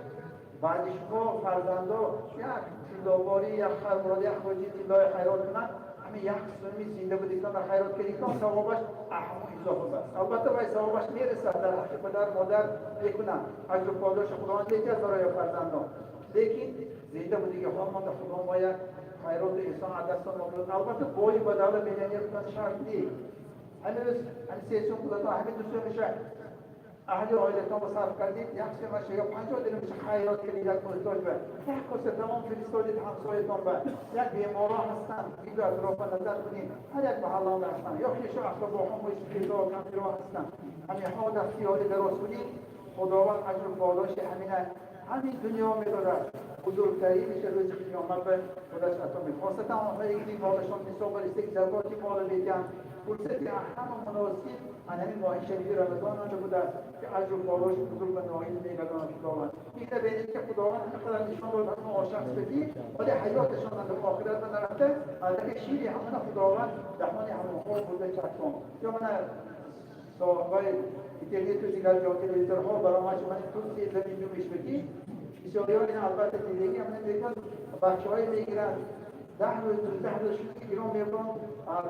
بعد شما فرزندا یک تیلاواری یک خرمراد یک خوجی تیلای خیرات کنن همین یک سنمی زنده بودی کنن خیرات کردی کنن ثوابش احمو اضافه بست البته باید ثوابش میرسه در حق پدر مادر میکنن اجر پاداش خداوند یکی از برای فرزندان لیکن زنده بودی که ما در خدا ما یک خیرات احسان عدستان مبلغ البته بایی با دولت مدنیت کنن شرط نیست همین سیاسیون خدا همین دوستان میشه اهل عائلتان رو صرف کردید یک سه مشه یا 50 درم میشه خیرات کردید یک محتاج به یک کاسه تمام فرستادید همسایتان به یک بیمارا هستن اینجا اطراف نظر کنید هر یک محلان هستن یا خیشو اخلاق با هم بایش پیدا و کمیرا هستن همین ها دستی حالی دراز کنید خداوند اجر پاداش همین دنیا میداده بزرگتری میشه روز قیامت به خودش عطا میکنه خاصتا آنهایی که مالشان نصاب برسه که زکات مال میدن فرصت همه مناسب همین ماه شریف رمضان آنجا بوده که اجر و پاداش بزرگ و نهایی میدادن خداوند این ببینید که خداوند همینقدر نشان داد همه شخص بدید ولی حیاتشان در آخرت نرفته البته شیری همه خداوند دهان همه خوب بوده چکان یا من صاحبای ایتالیایی تو دیگر تلویزیون‌ها برای شما تو زمین رو میشبکی بسیاریان این البته دیدگی همه میگن بچه‌های میگیرن 10 روز 12 روز ایران میرن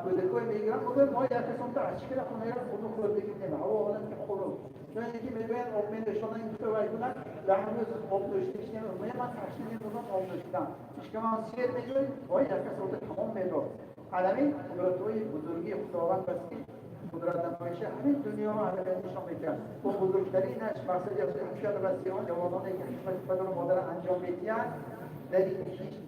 کودکای میگیرن مگر ما یک قسم تا اشکال خونه را خود خوردگی نمیشه هوا حالا که خورو چون اینکه میگن آب میدشون این تو وایدن 10 روز آب داشتیش نمیشه من تشکیل نمیدونم آب داشتن اشکال سیر میگن وای یک قسم تمام میدو علمی قدرت‌های بزرگی خداوند بسی قدرت نمایشه همین دنیا رو همه نشان میدن و بزرگترینش مقصد حقیقت وسیعان جوانانی که خدمت پدر و مادر انجام میدن در این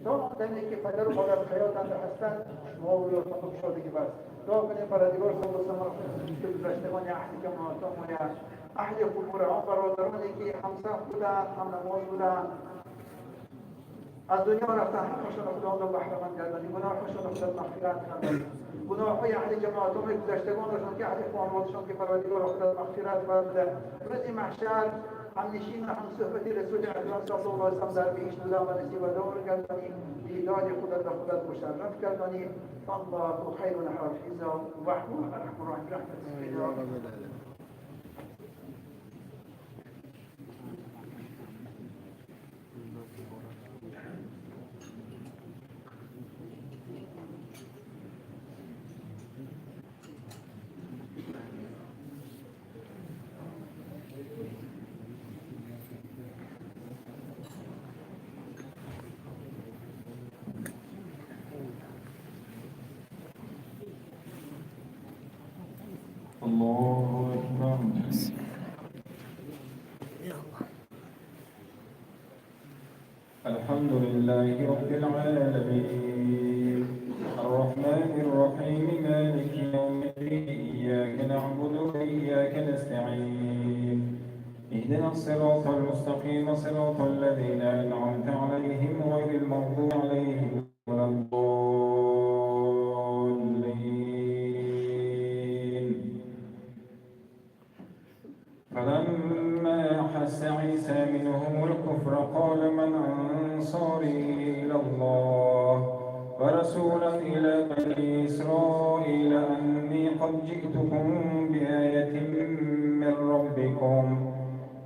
تا آدمی که پدر و مادر حیاتند هستند شما و یادتان شادگی بس دعا کنیم پروردگار صلی الله علیه و گذشتگان اهل جماعتان و اهل قبور آن برادرانی که همسر بودند هم نماز بودند از دنیا رفتن حقشان خداوند بهره‌مند گردانی گناهشان خدا مغفرت کردند گناه‌های اهل جماعتان گذشتگانشان که اهل خانواده‌شان که پروردگار خدا مغفرت فرموده روز محشر همنشین هم صحبت رسول اکرم صلی الله علیه و سلم در پیش بودن و نصیبدار کردنی دیدار خودت و خودت مشرف کردنی الله خیر حافظا و رحمة الرحیم رحمت الله أكبر. الحمد لله رب العالمين الرحمن الرحيم مالك يوم الدين إياك نعبد وإياك نستعين اهدنا الصراط المستقيم صراط الذين أنعمت عليهم غير المغضوب عليهم ولا الضالين. فلما أحس عيسى منهم الكفر قال من أنصاري إلى الله ورسولا إلى بني إسرائيل أني قد جئتكم بآية من ربكم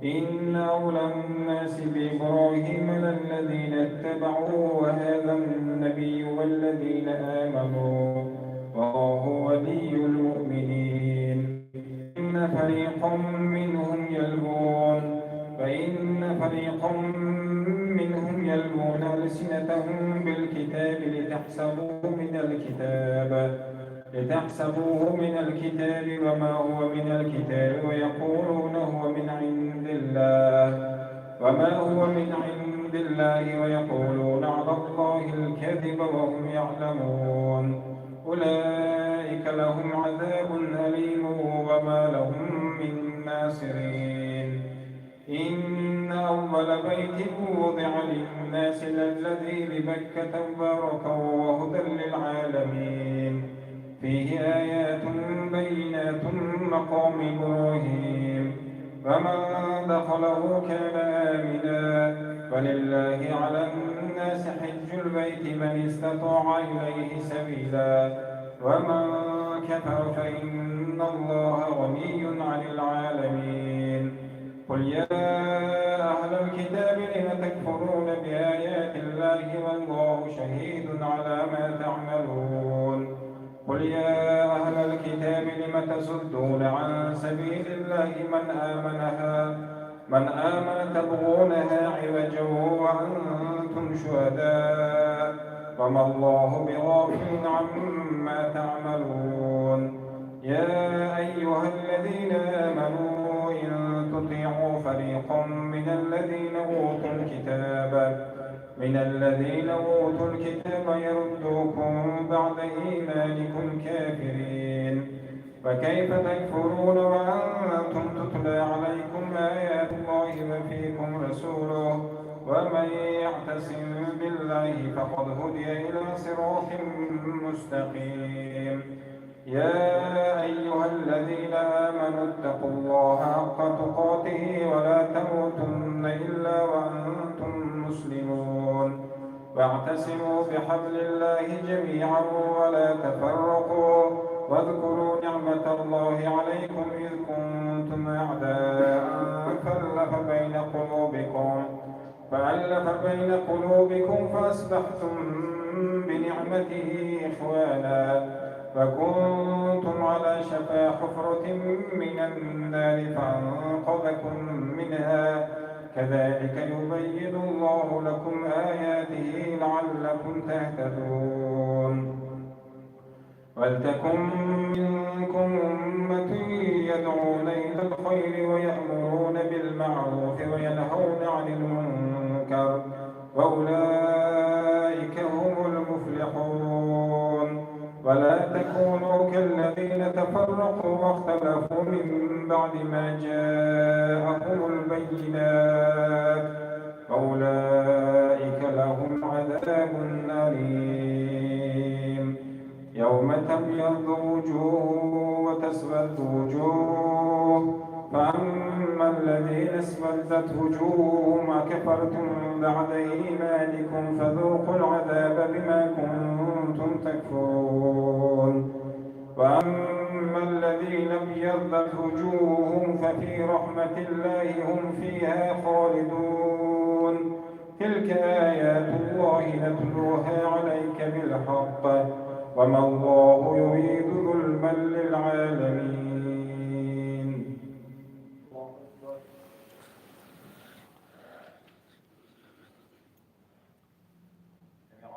إن أولى الناس بإبراهيم للذين اتبعوه وهذا النبي والذين آمنوا والله ولي المؤمنين. إن فريقا منهم يلوون ألسنتهم بالكتاب لتحسبوه من الكتاب وما هو من الكتاب ويقولون هو من عند الله ويقولون على الله الكذب وهم يعلمون. أولئك لهم عذاب أليم وما لهم من ناصرين. إن أول بيت وضع للناس للذي ببكة مباركا وهدى للعالمين فيه آيات بينات مقام إبراهيم فمن دخله كان آمنا ولله على الناس حج البيت من استطاع إليه سبيلا ومن كفر فإن الله غني عن العالمين. قل يا أهل الكتاب لم تكفرون بآيات الله والله شهيد على ما تعملون. قل يا أهل الكتاب لم تصدون عن سبيل الله من آمن تبغونها عوجا وأنتم شهداء وما الله بغافل عما تعملون. يا أيها الذين آمنوا إن تطيعوا فريقا من الذين أوتوا الكتاب يردوكم بعد إيمانكم كافرين. فكيف تكفرون وأنتم تتلى عليكم آيات الله وفيكم رسوله ومن يعتصم بالله فقد هدي إلى صراط مستقيم. يا أيها الذين آمنوا اتقوا الله حق تقاته ولا تموتن إلا وأنتم مسلمون واعتصموا بحبل الله جميعا ولا تفرقوا واذكروا نعمة الله عليكم إذ كنتم أعداء فألف بين قلوبكم فأصبحتم بنعمته إخوانا فكنتم على شفا حفرة من النار فأنقذكم منها كذلك يبين الله لكم آياته لعلكم تهتدون. ولتكن منكم أمة يدعون إلى الخير ويأمرون بالمعروف وينهون عن المنكر وأولئك هم المفلحون. ولا تكونوا كالذين تفرقوا واختلفوا من بعد ما جاءهم البينات وأولئك لهم عذاب أليم. يوم تبيض وجوه وتسود وجوه فأما الذين اسودت وجوههم أكفرتم بعد إيمانكم فذوقوا العذاب بما كنتم تكفرون وأما الذين ابيضت وجوههم ففي رحمة الله هم فيها خالدون تلك آيات الله نتلوها عليك بالحق وما الله يريد ظلما للعالمين.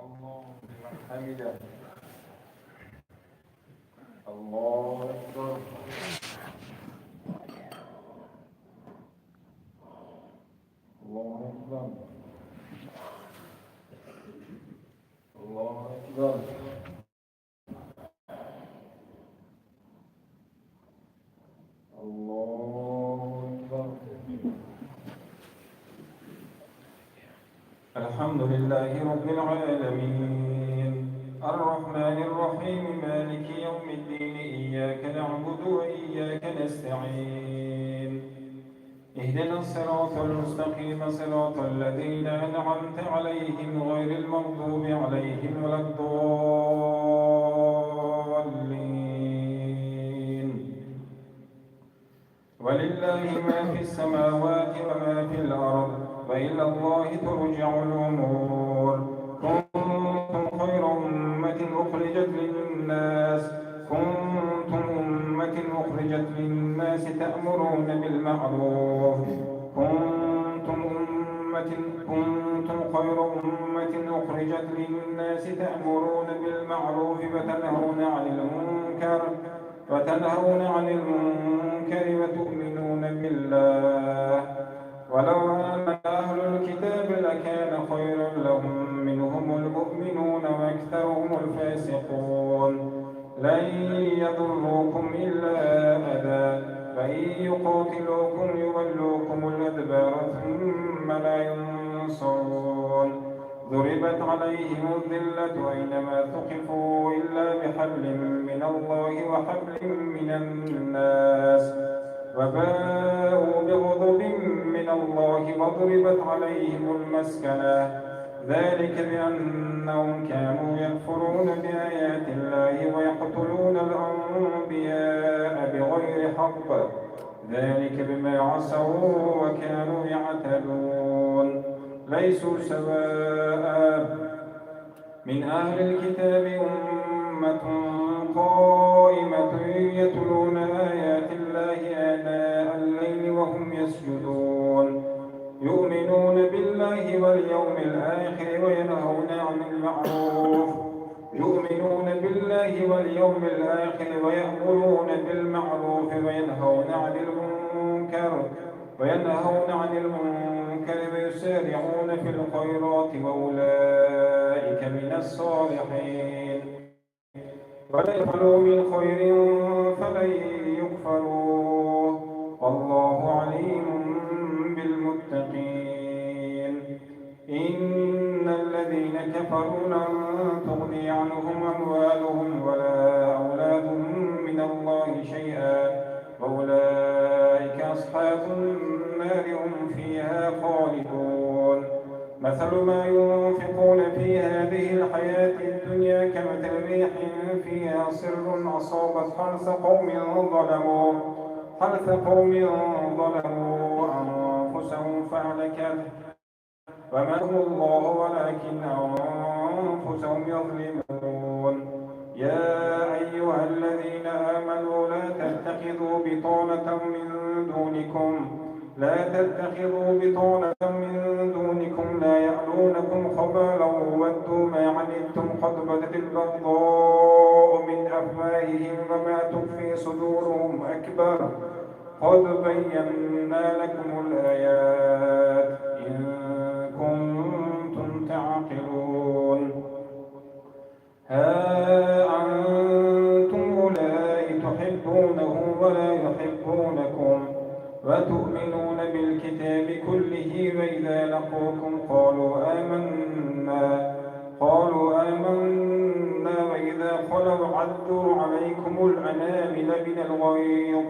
الله لمن حمده. الله أكبر. الله أكبر. الله أكبر. الله أكبر. الحمد لله رب العالمين الرحمن الرحيم مالك يوم الدين إياك نعبد وإياك نستعين اهدنا الصراط المستقيم صراط الذين أنعمت عليهم غير المغضوب عليهم ولا الضالين ولله ما في السماوات وما في الأرض وإلى الله ترجع الأمور كنتم خير أمة أخرجت للناس تأمرون بالمعروف كنتم خير أمة أخرجت للناس تأمرون بالمعروف وتنهون عن المنكر وتؤمنون بالله ولو آمن أهل الكتاب لكان خيرا لهم منهم المؤمنون وأكثرهم الفاسقون لن يضروكم إلا أذى فإن يقاتلوكم يولوكم الأدبار ثم لا ينصرون ضربت عليهم الذلة أينما ثقفوا إلا بحبل من الله وحبل من الناس وباءوا بغضب من الله وضربت عليهم المسكنة ذلك بأنهم كانوا يكفرون بآيات الله ويقتلون الأنبياء بغير حق ذلك بما عصوا وكانوا يعتدون ليسوا سواء من أهل الكتاب أمة قائمة يتلون آيات الله آناء الليل وهم يسجدون يؤمنون بالله واليوم الآخر وينهون عن المعروف ويأمرون بالمعروف وينهون عن المنكر ويسارعون في الخيرات وأولئك من الصالحين ولا يفعلوا من خير فلن يكفروه والله عليم بالمتقين إن الذين كفروا لن تغني عنهم أموالهم ولا أولادهم من الله شيئا وأولئك أصحاب النار هم فيها خالدون مثل ما ينفقون في هذه الحياة الدنيا كمثل ريح فيها صر أصابت حرث قوم ظلموا أنفسهم فأهلكته وما هم الله ولكن أنفسهم يظلمون يا أيها الذين آمنوا لا تتخذوا بطانة من دونكم لا يألونكم خبالا ودوا ما عنتم قد بدت البغضاء من أفواههم وما تخفي صدورهم أكبر قد بينا لكم الآيات إن كنتم تعقلون ها أنتم أولئك تحبونهم ولا يحبونكم وتؤمنون بالكتاب كله وإذا لقوكم قالوا آمنا وإذا خلوا عدوا عليكم الأنامل من الغيظ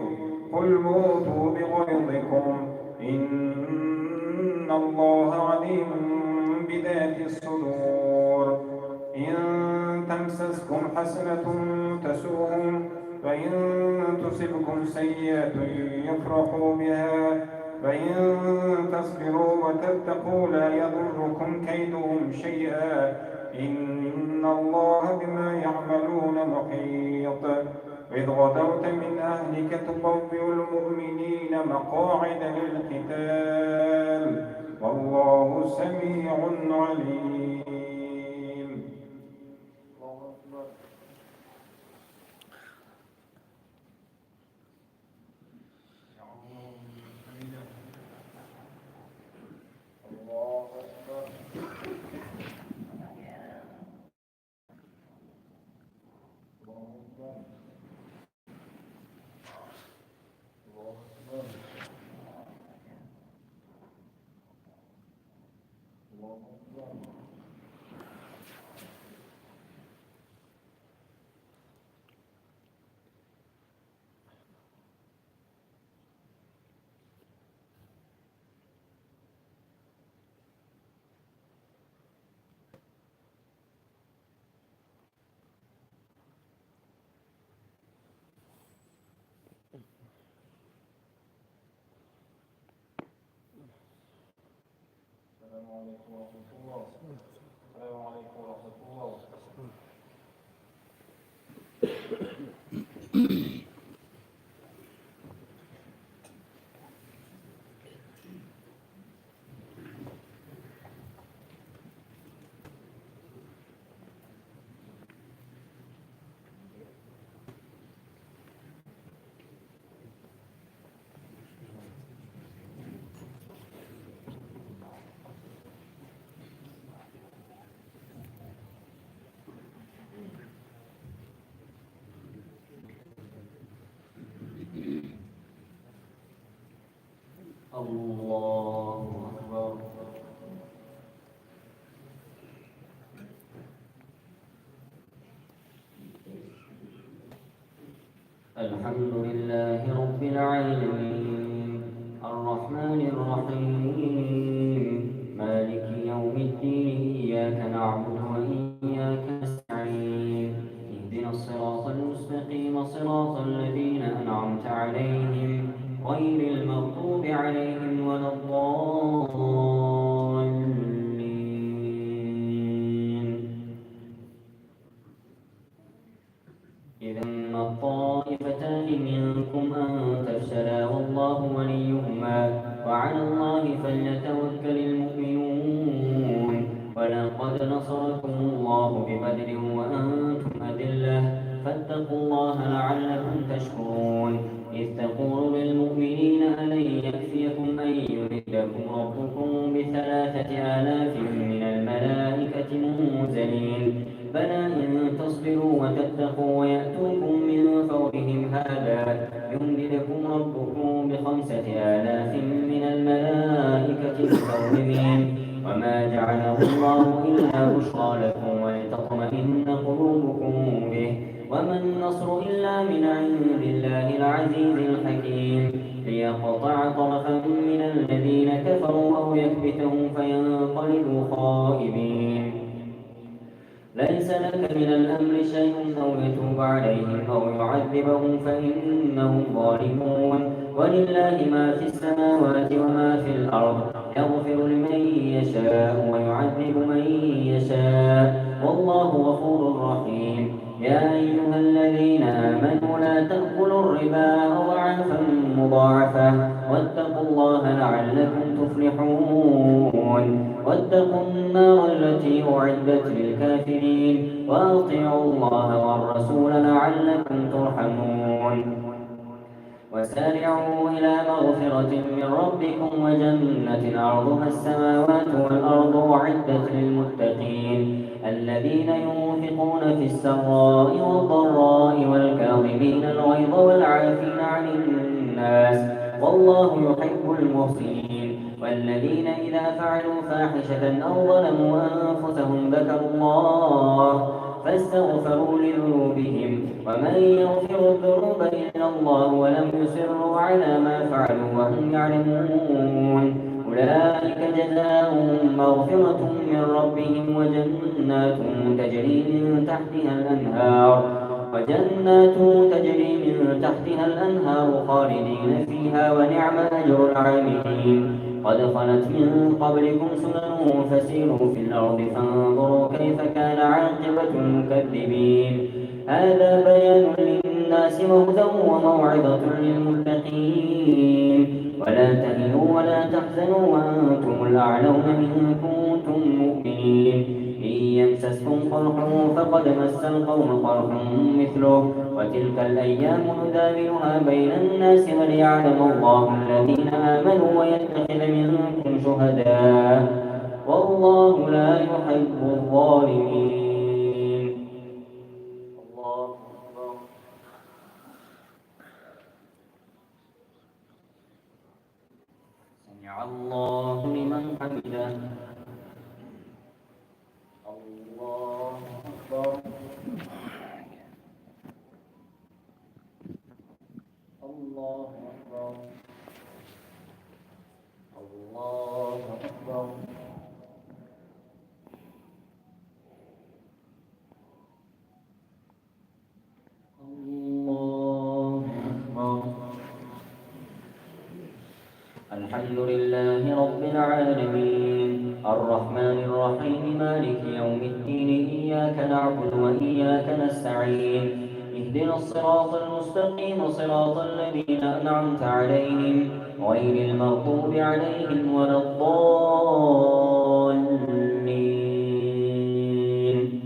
قل موتوا بغيظكم إن الله عليم بذات الصدور. إن تمسسكم حسنة تسؤهم، وإن تصبكم سيئة يفرحوا بها، وإن تصبروا وتتقوا لا يضركم كيدهم شيئا، إن الله بما يعملون محيط. إذ غدوت من أهلك تبوئ المؤمنين مقاعد للقتال، والله سميع عليم. السلام عليكم ورحمة الله. السلام عليكم ورحمة الله. الله أكبر. الحمد لله رب العالمين الرحمن الرحيم مالك يوم الدين إياك نعبد وإياك نستعين اهدنا الصراط المستقيم صراط الذين أنعمت عليهم غير المغضوب عليهم ولا الضالين. إذا ما الطائفتان منكم أن تفشلا والله وليهما وعلى الله فليتوكل المؤمنون. ولقد نصركم الله ببدر وأنتم أذلة فاتقوا الله لعلكم تشكرون. إذ تقول للمؤمنين ألن يكفيكم أن يمدكم ربكم ب3,000 من الملائكة منزلين بلى إن تصبروا وتتقوا ويأتوكم من فورهم هذا يمددكم ربكم ب5,000 من الملائكة مسومين وما جعله الله إلا بشرى لكم ولتطمئن قلوبكم به وما النصر إلا من عند الله العزيز الحكيم ليقطع طرفا من الذين كفروا أو يكبتهم فينقلبوا خائبين. ليس لك من الأمر شيء أو يتوب عليهم أو يعذبهم فإنهم ظالمون. ولله ما في السماوات وما في الأرض يغفر لمن يشاء ويعذب من يشاء والله غفور رحيم. يا أيها الذين آمنوا لا تأكلوا الربا أضعافا مضاعفة واتقوا الله لعلكم تفلحون. واتقوا النار التي أعدت للكافرين وأطيعوا الله والرسول لعلكم ترحمون. وسارعوا إلى مغفرة من ربكم وجنة عرضها السماوات والأرض أعدت للمتقين الذين ينفقون في السراء والضراء والكاظمين الغيظ والعافين عن الناس والله يحب المحسنين. والذين إذا فعلوا فاحشة أو ظلموا أنفسهم فاستغفروا لذنوبهم ومن يغفر الذنوب إلا الله ولم يصروا على ما فعلوا وهم يعلمون أولئك جزاؤهم مغفرة من ربهم وجنات تجري من تحتها الأنهار خالدين فيها ونعم أجر العاملين قد خلت من قبلكم سنن فسيروا في الأرض فانظروا كيف كان عاقبة المكذبين هذا بيان للناس وهدى وموعظة للمتقين ولا تهنوا ولا تحزنوا وأنتم الأعلون إن كنتم مؤمنين إن يمسسكم قرح فقد مس القوم قرح مثله وتلك الأيام نداولها بين الناس وليعلم الله الذين آمنوا ويتخذ منكم شهداء والله لا يحب الظالمين. الله أكبر. سمع الله لمن حمده. الله أكبر. الله أكبر. الله أكبر. الله أكبر. الحمد لله رب العالمين الرحمن الرحيم مالك يوم الدين إياك نعبد وإياك نستعين اهدنا الصراط المستقيم صراط الذين أنعمت عليهم غير المغضوب عليهم ولا الضالين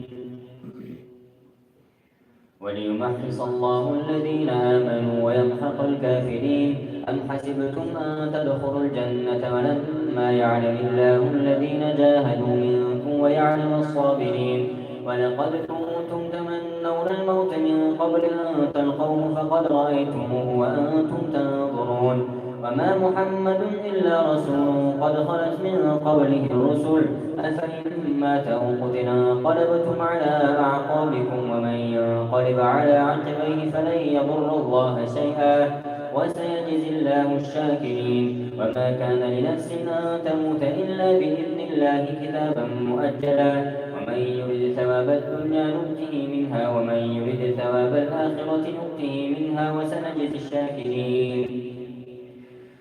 وليمحص الله الذين آمنوا ويمحق الكافرين أم حسبتم أن تدخلوا الجنة ولما يعلم الله الذين جاهدوا منكم ويعلم الصابرين ولقد كنتم تمنون الموت من قبل أن تلقوه فقد رأيتموه وأنتم تنظرون وما محمد إلا رسول قد خلت من قبله الرسل أفإن مات أو قتل انقلبتم على أعقابكم ومن ينقلب على عقبيه فلن يضر الله شيئا وسيجزي الله الشاكرين وما كان لنفس أن تموت إلا بإذن الله كتابا مؤجلا ومن يرد ثواب الدنيا نؤته منها ومن يرد ثواب الآخرة نؤته منها وسنجزي الشاكرين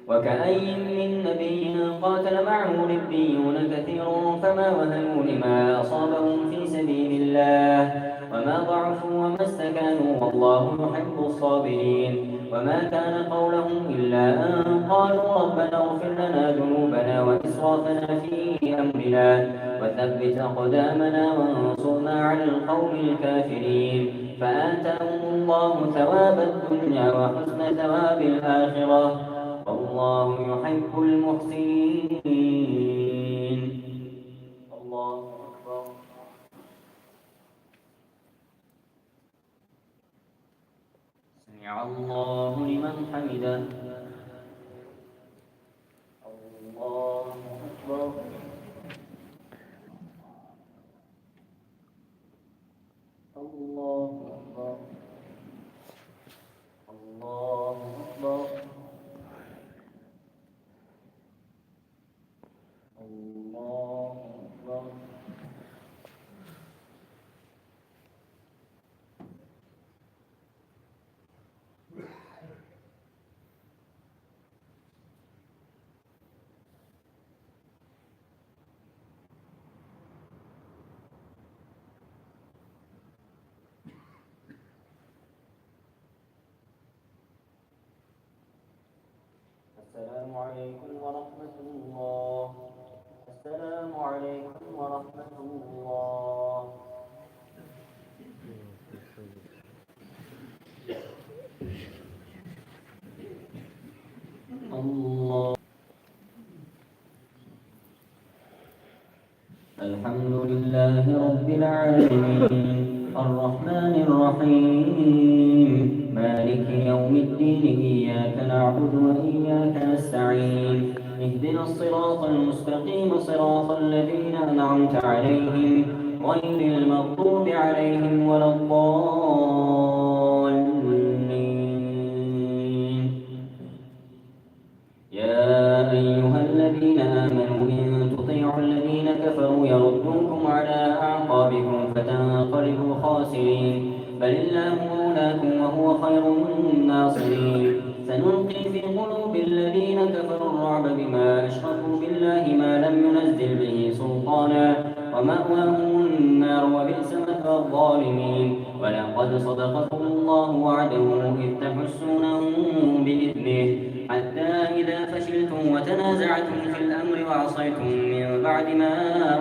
وكأي من نبي قاتل معه ربيون كثير فما وهنوا لما أصابهم في سبيل الله وما ضعفوا وما استكانوا والله يحب الصابرين وما كان قولهم إلا أن قالوا ربنا اغفر لنا ذنوبنا وإسرافنا في أمرنا وثبت أقدامنا وانصرنا على القوم الكافرين فآتاهم الله ثواب الدنيا وحسن ثواب الآخرة والله يحب المحسنين. الله أكبر. سمع الله لمن حمده. الله أكبر. الله أكبر. الله أكبر. الله أكبر. السلام عليكم ورحمة الله. السلام عليكم ورحمة الله. الله. الحمد لله رب العالمين الرحمن الرحيم مالك يوم الدين إياك نعبد وإياك نستعين اهدنا الصراط المستقيم صراط الذين أنعمت عليهم غير المغضوب عليهم ولا الضالين. يا أيها الذين آمنوا إن تطيعوا الذين كفروا يردوكم على أعقابكم فتنقلبوا خاسرين، بل الله مولاكم وهو خير الناصرين. سنلقي في قلوب الذين كفروا الرعب بما أشركوا بالله ما لم ينزل به سلطانا، ومأواهم النار وبئس مثوى الظالمين. ولقد صدقكم الله وعده إذ تحسونهم بإذنه حتى إذا فشلتم وتنازعتم في الأمر وعصيتم من بعد ما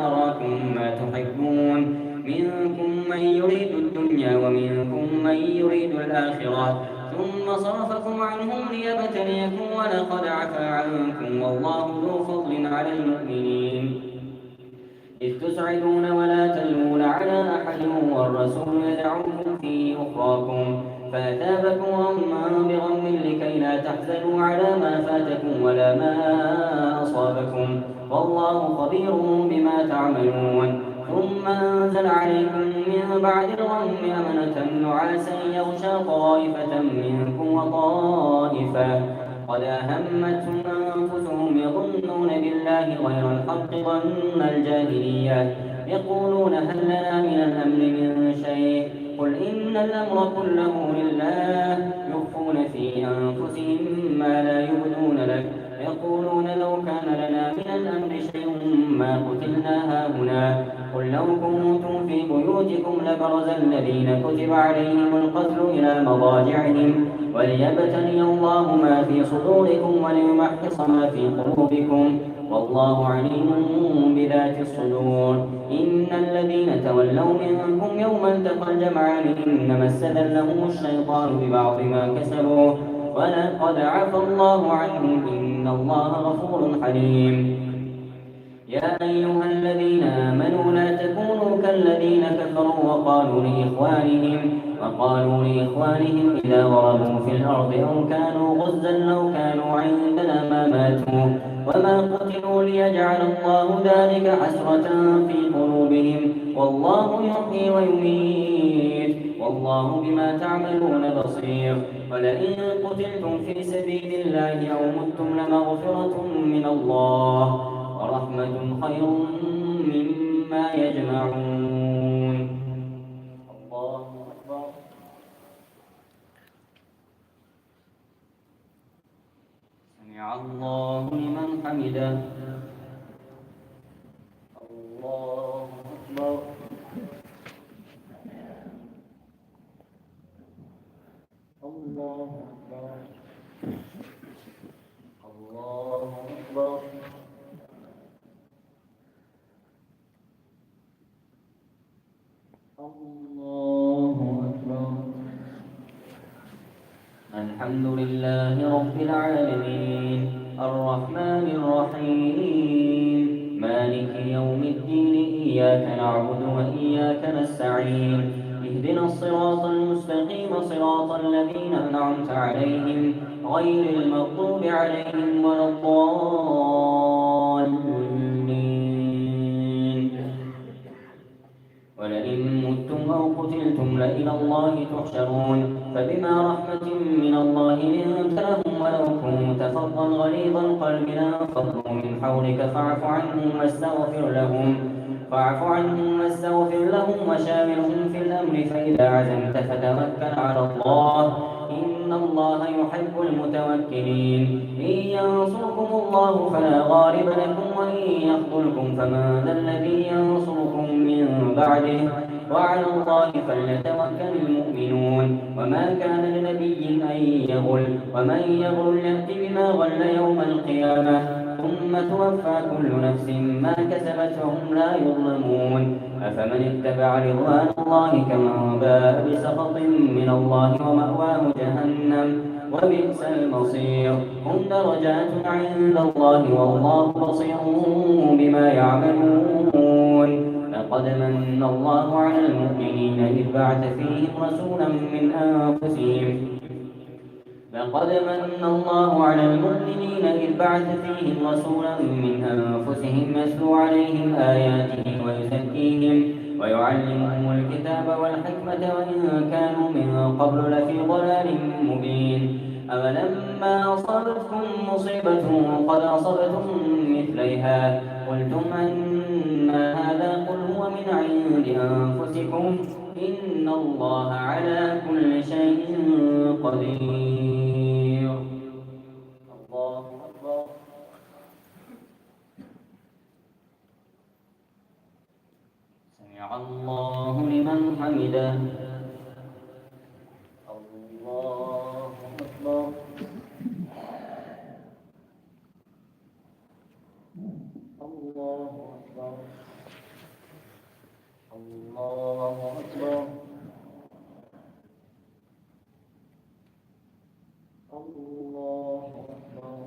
أراكم ما تحبون، منكم من يريد الدنيا ومنكم من يريد الآخرة، ثم صرفكم عنهم ليبتليكم ولقد عفا عنكم والله ذو فضل على المؤمنين. إذ تسعدون ولا تلوون على أحد والرسول يدعوكم في أخراكم فأثابكم غما بغم لكي لا تحزنوا على ما فاتكم ولا ما أصابكم والله خبير بما تعملون. ثم أنزل عليكم من بعد الغم أمنة نعاسا يغشى طائفة منكم وطائفة قد أهمتهم أنفسهم يظنون بالله غير الحق ظن الجاهلية يقولون هل لنا من الأمر من شيء قل إن الأمر كله لله يخفون في أنفسهم ما لا يبدون لك يقولون لو كان لنا من الأمر شيء ما قتلنا هاهنا قل لو كنتم في بيوتكم لبرز الذين كتب عليهم القتل إلى مضاجعهم وليبتلي الله ما في صدوركم وليمحص ما في قلوبكم والله عليم بذات الصدور. إن الذين تولوا منكم يوم التقى الجمعان إنما استذلهم الشيطان ببعض ما كسبوا ولقد عفى الله عنهم إن الله غفور حليم. يا أيها الذين آمنوا لا تكونوا كالذين كفروا وقالوا لإخوانهم إذا ضربوا في الأرض أو كانوا غزا لو كانوا عندنا ما ماتوا وما قتلوا ليجعل الله ذلك حسرة في قلوبهم والله يحيي ويميت والله بما تعملون بصير. ولئن قتلتم في سبيل الله أو متم لمغفرة من الله ورحمة خير مما يجمعون. الله أكبر. سمع الله لمن حمده. الله أكبر. الله أكبر. الله أكبر. الله أكبر. الحمد لله رب العالمين الرحمن الرحيم مالك يوم الدين إياك نعبد وإياك نستعين اهدنا الصراط المستقيم صراط الذين أنعمت عليهم غير المغضوب عليهم ولا الضالين. ولئن متم أو قتلتم لإلى الله تحشرون فبما رحمة من الله لنت لهم ولو كنت فظا غليظ القلب لانفضوا من حولك فاعف عنهم واستغفر لهم وشاورهم في الأمر فإذا عزمت فتوكل على الله إن الله يحب المتوكلين. إن ينصركم الله فلا غالب لكم وإن يخذلكم فمن ذا الذي ينصركم من بعده وعلى الله فليتوكل المؤمنون. وما كان لنبي أن يغل ومن يغل يأت بما غل يوم القيامة ثم توفى كل نفس ما كسبت وهم لا يظلمون. أفمن اتبع رضوان الله كمن باء بسخط من الله ومأواه جهنم وبئس المصير. هم درجات عند الله والله بصير بما يعملون. لقد من الله على المؤمنين إذ بعث فيهم رسولا من أنفسهم يتلو عليهم آياته ويعلمهم الكتاب والحكمة وإن كانوا من قبل لفي ضلال مبين. أولما أصابتكم مصيبة قد أصبتم مثليها قلتم أن هذا قل هو من عند أنفسكم إن الله على كل شيء قدير. الله أكبر. سمع الله لمن حمده. الله أكبر. الله أكبر. الله أكبر. الله أكبر.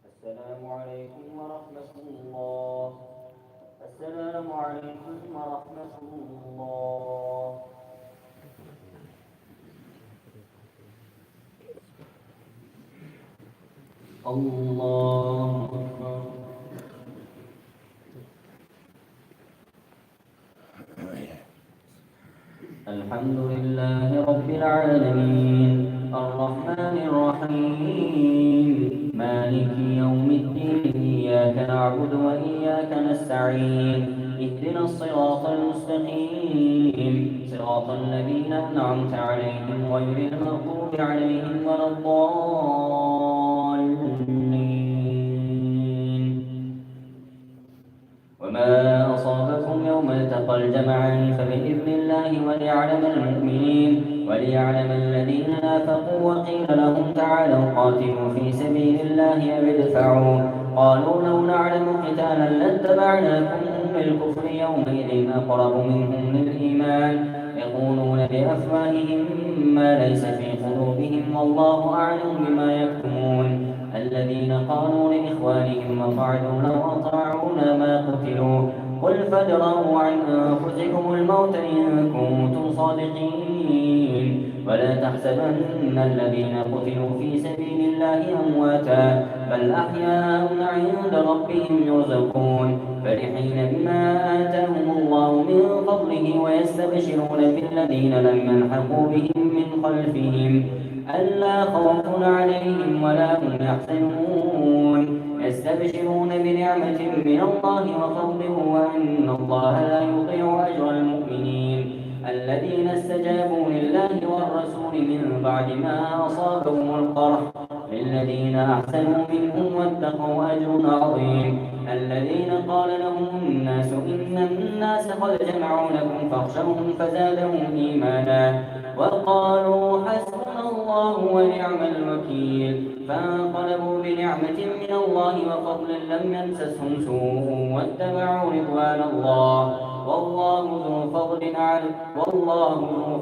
السلام عليكم ورحمة الله. السلام عليكم ورحمة الله. الله أكبر. الحمد لله رب العالمين الرحمن الرحيم مالك يوم الدين إياك نعبد وإياك نستعين اهدنا الصراط المستقيم صراط الذين أنعمت عليهم غير المغضوب عليهم ولا الضالين. وما أصابكم يوم التقى الجمعان فبإذن الله وليعلم المؤمنين وليعلم الذين نافقوا وقيل لهم تعالوا قاتلوا في سبيل الله أو ادفعوا قالوا لو نعلم قتالا لاتبعناكم بالكفر يومئذ أقرب منهم للإيمان يقولون بأفواههم ما ليس في قلوبهم والله أعلم بما يكتمون. الذين قالوا لإخوانهم وقعدوا لو أطاعونا ما قتلوا قل فادرءوا عن أنفسكم الموت إن كنتم صادقين ولا تحسبن الذين قتلوا في سبيل الله أمواتا بل أحياء عند ربهم يرزقون فرحين بما آتاهم الله من فضله ويستبشرون بالذين لم يلحقوا بهم من خلفهم ألا خوف عليهم ولا هم يحزنون يستبشرون بنعمة من الله وفضل وأن الله لا يضيع أجر المؤمنين الذين استجابوا لله والرسول من بعد ما أصابهم القرح للذين أحسنوا منهم واتقوا أجر عظيم. الذين قال لهم الناس إن الناس قد جمعوا لكم فاخشوهم فزادهم إيمانا وقالوا حسبنا الله ونعم الوكيل فانقلبوا بنعمة من الله وفضل لم يمسسهم سوء واتبعوا رضوان الله والله ذو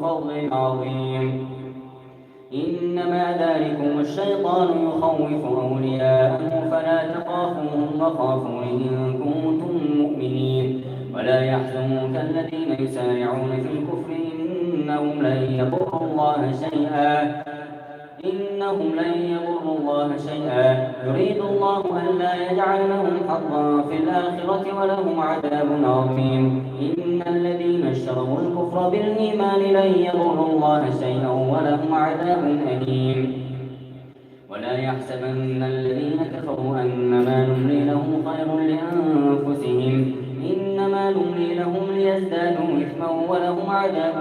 فضل عظيم. إنما ذلكم الشيطان يخوف أولياءه فلا تخافوهم وخافون إن كنتم مؤمنين ولا يحزنك الذين يسارعون في الكفر إنهم لن يضروا الله شيئا يريد الله ألا يجعل لهم حظا في الآخرة ولهم عذاب عظيم. إن الذين اشتروا الكفر بالإيمان لن يضروا الله شيئا ولهم عذاب أليم. ولا يحسبن الذين كفروا أنما نملي لهم خير لأنفسهم إنما نملي لهم ليزدادوا إثما ولهم عذاب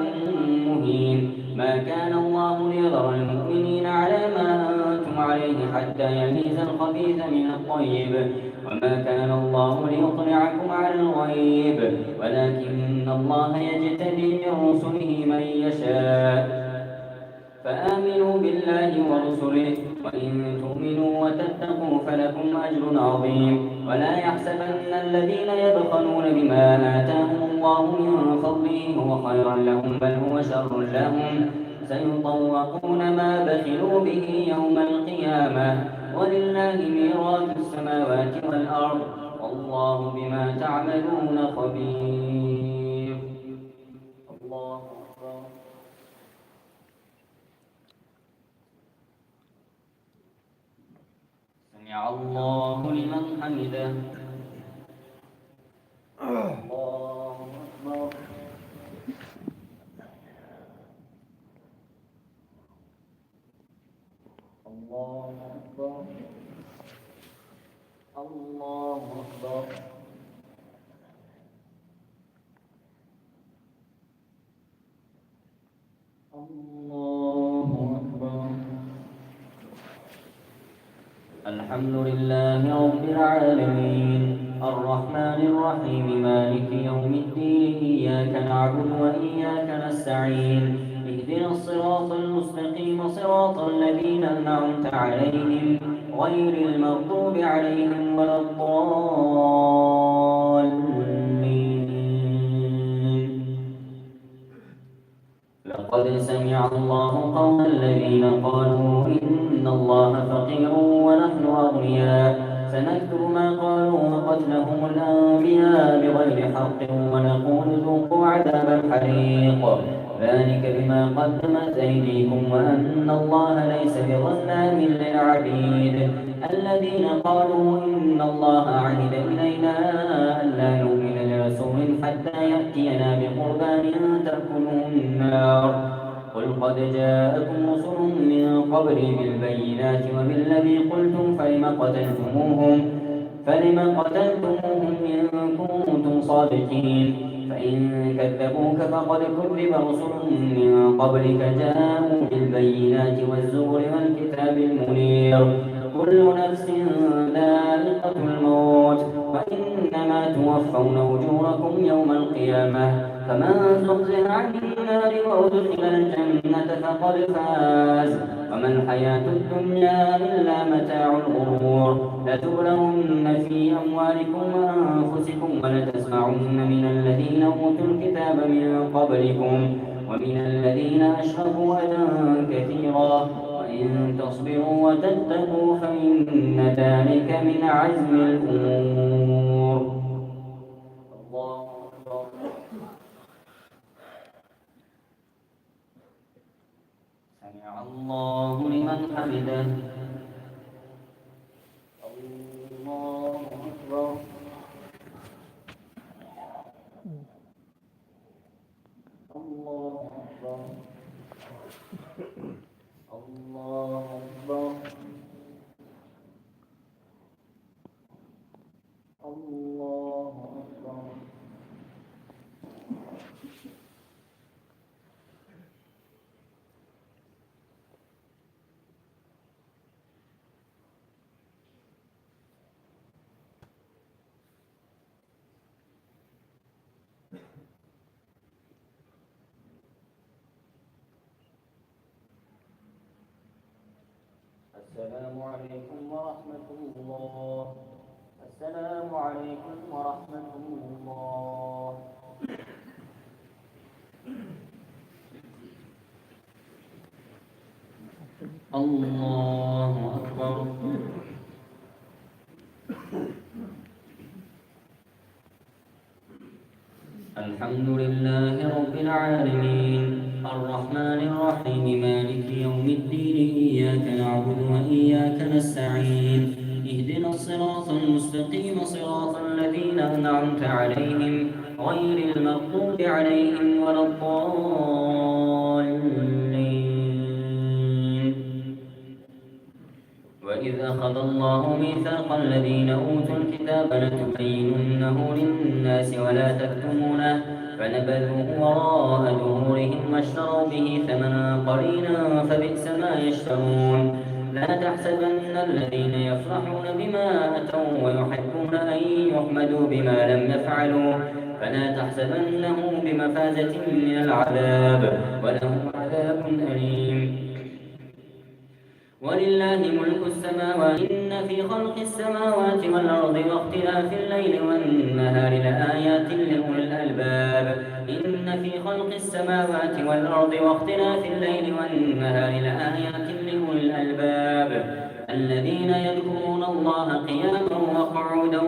مهين. ما كان الله ليذر المؤمنين على ما أنتم عليه حتى يميز الخبيث من الطيب وما كان الله ليطلعكم على الغيب ولكن الله يجتبي من رسله من يشاء فآمنوا بالله ورسله وإن تؤمنوا وتتقوا فلكم أجر عظيم. ولا يحسبن الذين يبخلون بما آتاهم الله من فضله هو خيرا لهم بل هو شر لهم سيطوقون ما بخلوا به يوم القيامة ولله ميراث السماوات والأرض والله بما تعملون خبير. الله أكبر. سمع الله لمن حمده. الله أكبر. الله أكبر. الله أكبر. الله أكبر. الحمد لله رب العالمين الرحمن الرحيم مالك يوم الدين إياك نعبد وإياك نستعين اهدنا الصراط المستقيم صراط الذين أنعمت عليهم غير المغضوب عليهم ولا الضالين. لقد سمع الله قول الذين قالوا إن الله فقير ونحن أغنياء سنكتب ما قالوا وقتلهم الأنبياء بغير حق ونقول ذوقوا عذاب الحريق ذلك بما قدمت أيديكم وأن الله ليس بظلام للعبيد. الذين قالوا إن الله عهد إلينا ألا نؤمن لرسول حتى يأتينا بقربان تأكله النار قل قد جاءكم رسل من قبلي بالبينات وبالذي قلتم فلم قتلتموهم إن كنتم صادقين. فإن كذبوك فقد كذب رسل من قبلك جاءوا بالبينات والزبر والكتاب المنير كل نفس ذائقة الموت وإنما توفون أجوركم يوم القيامة فمن زحزح عن النار وأدخل الجنة فقد فاز وما الحياة الدنيا إلا متاع الغرور. لتبلغن في أموالكم وأنفسكم ولتسمعن من الذين أوتوا الكتاب من قبلكم ومن الذين أشركوا أذى كثيرا وإن تصبروا وتتقوا فإن ذلك من عزم الأمور. الله أكبر. سمع الله لمن حمده. الله أكبر. الله أكبر. الله أكبر. الله أكبر. السلام عليكم ورحمة الله. السلام عليكم ورحمة الله. الله أكبر. الحمد لله رب العالمين الرحمن الرحيم مالك يوم الدين إياك نعبد وإياك نستعين اهدنا الصراط المستقيم صراط الذين أنعمت عليهم غير المغضوب عليهم ولا الضالين. وإذ أخذ الله ميثاق الذين أوتوا الكتاب لتبيننه للناس ولا تكتمونه فنبذوه وراء ظهورهم واشتروا به ثمنا قليلا فبئس ما يشترون. لا تحسبن الذين يفرحون بما أتوا ويحبون أن يحمدوا بما لم يفعلوا فلا تحسبنه بمفازة من العذاب ولهم عذاب أليم. ولله ملك السماوات إن في خلق السماوات والأرض واختلاف الليل والنهار لآيات لأولي الألباب. إن في خلق السماوات والأرض واختلاف الليل والنهار لآيات لأولي الألباب الذين يذكرون الله قياما وقعودا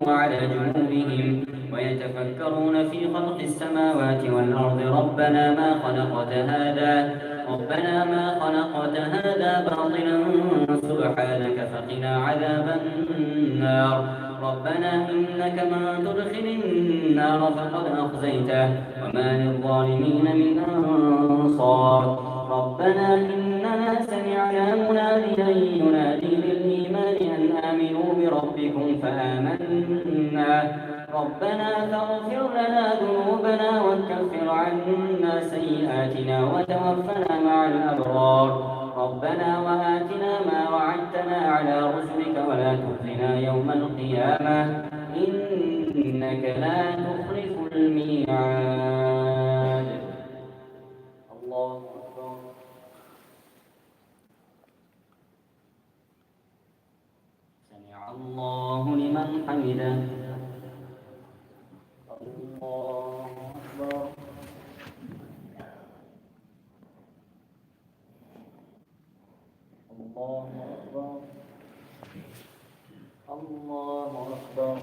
وعلى جنوبهم ويتفكرون في خلق السماوات والأرض ربنا ما خلقت هذا باطلا سبحانك فقنا عذاب النار ربنا إنك من تدخل النار فقد أخزيته وما للظالمين من أنصار ربنا إننا سمعنا مناديا ينادي للإيمان أن آمنوا بربكم فآمنا ربنا فاغفر لنا ذنوبنا وكفر عنا سيئاتنا وتوفنا مع الأبرار ربنا وآتنا ما وعدتنا على رسلك ولا تخزنا يوم القيامة إنك لا تخلف الميعاد الله أكبر سمع الله لمن حمده الله أكبر الله أكبر الله أكبر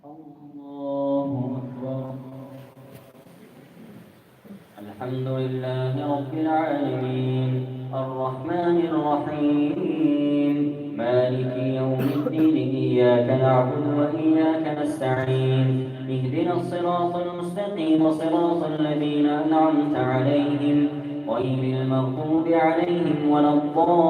الله أكبر الحمد لله رب العالمين الرحمن الرحيم مالك يوم الدين إياك نعبد وإياك نستعين اهدنا الصراط المستقيم صراط الذين أنعمت عليهم غير المغضوب عليهم ولا الضالين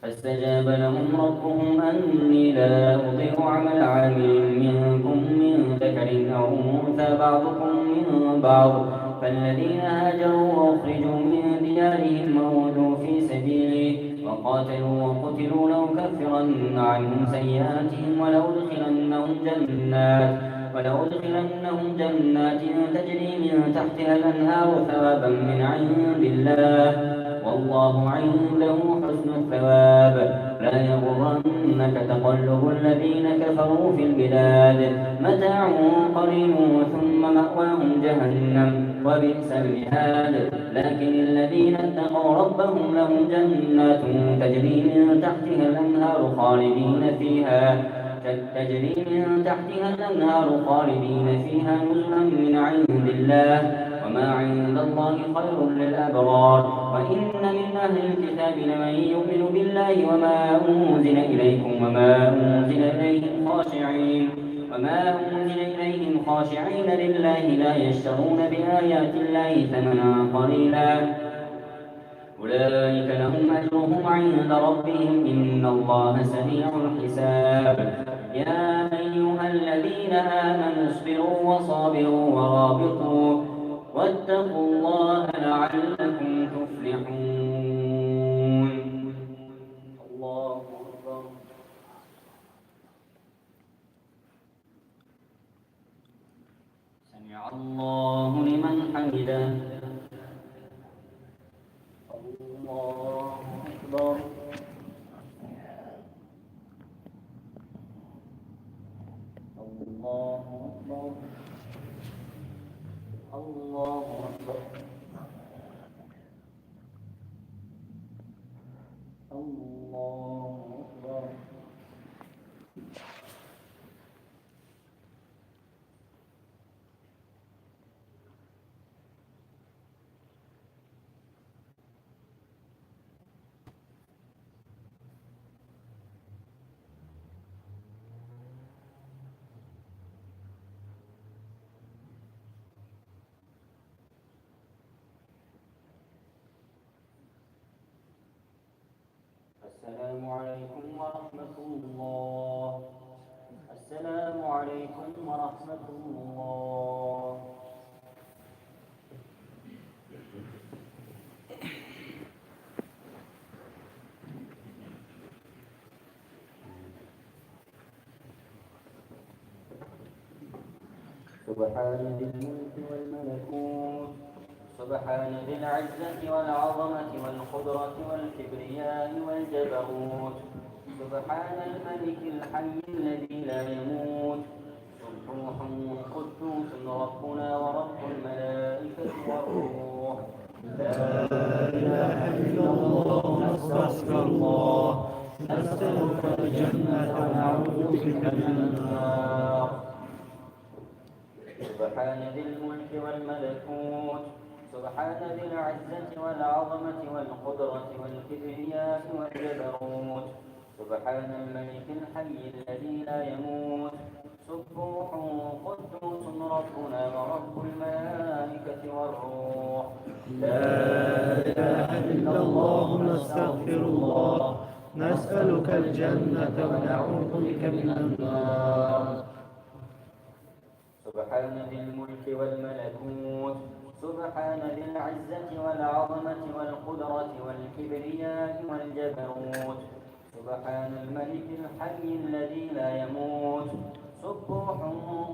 فاستجاب لهم ربهم أني لا أضيع عمل عامل منكم من ذكر أو أنثى بعضكم من بعض فالذين هاجروا وأخرجوا من ديارهم وأوذوا في سبيلي وقاتلوا وقتلوا لأكفرن عنهم سيئاتهم ولأدخلنهم جنات تجري من تحتها الأنهار ثوابا من عند الله والله عنده حسن الثواب لا يغرنك تقلب الذين كفروا في البلاد متاع قليل ثم مأواهم جهنم وبئس المهاد لكن الذين اتقوا ربهم لهم جنات تجري من تحتها الأنهار خالدين فيها نزلا من عند الله وما عند الله خير للأبرار وإن من أهل الكتاب لمن يؤمن بالله وما أنزل إليكم وما أنزل إليهم خاشعين لله لا يشترون بآيات الله ثمنا قليلا أولئك لهم أجرهم عند ربهم إن الله سريع الحساب يا أيها الذين آمنوا اصبروا وصابروا ورابطوا واتقوا الله لعلكم تفلحون الله أكبر سمع الله لمن حمده الله أكبر الله أكبر الله أكبر الله أكبر السلام عليكم ورحمة الله السلام عليكم ورحمة الله سبحان ذي الملك والملكوت سبحان ذي العزة والعظمة والقدرة والكبرياء والجبروت سبحان الملك الحي الذي لا يموت سبوح قدوس ربنا ورب الملائكة والروح لا إله إلا الله نستغفر الله نسألك الجنة ونعوذ بك من النار سبحان ذي الملك والملكوت سبحان ذي العزة والعظمة والقدرة والكبرياء والجبروت سبحان الملك الحي الذي لا يموت سبوح قدوس ربنا ورب الملائكة والروح لا إله إلا الله نستغفر الله نسألك الجنة ونعوذ بك من النار سبحان ذي الملك والملكوت سبحان ذي العزة والعظمة والقدرة والكبرياء والجبروت سبحان الملك الحي الذي لا يموت سبوح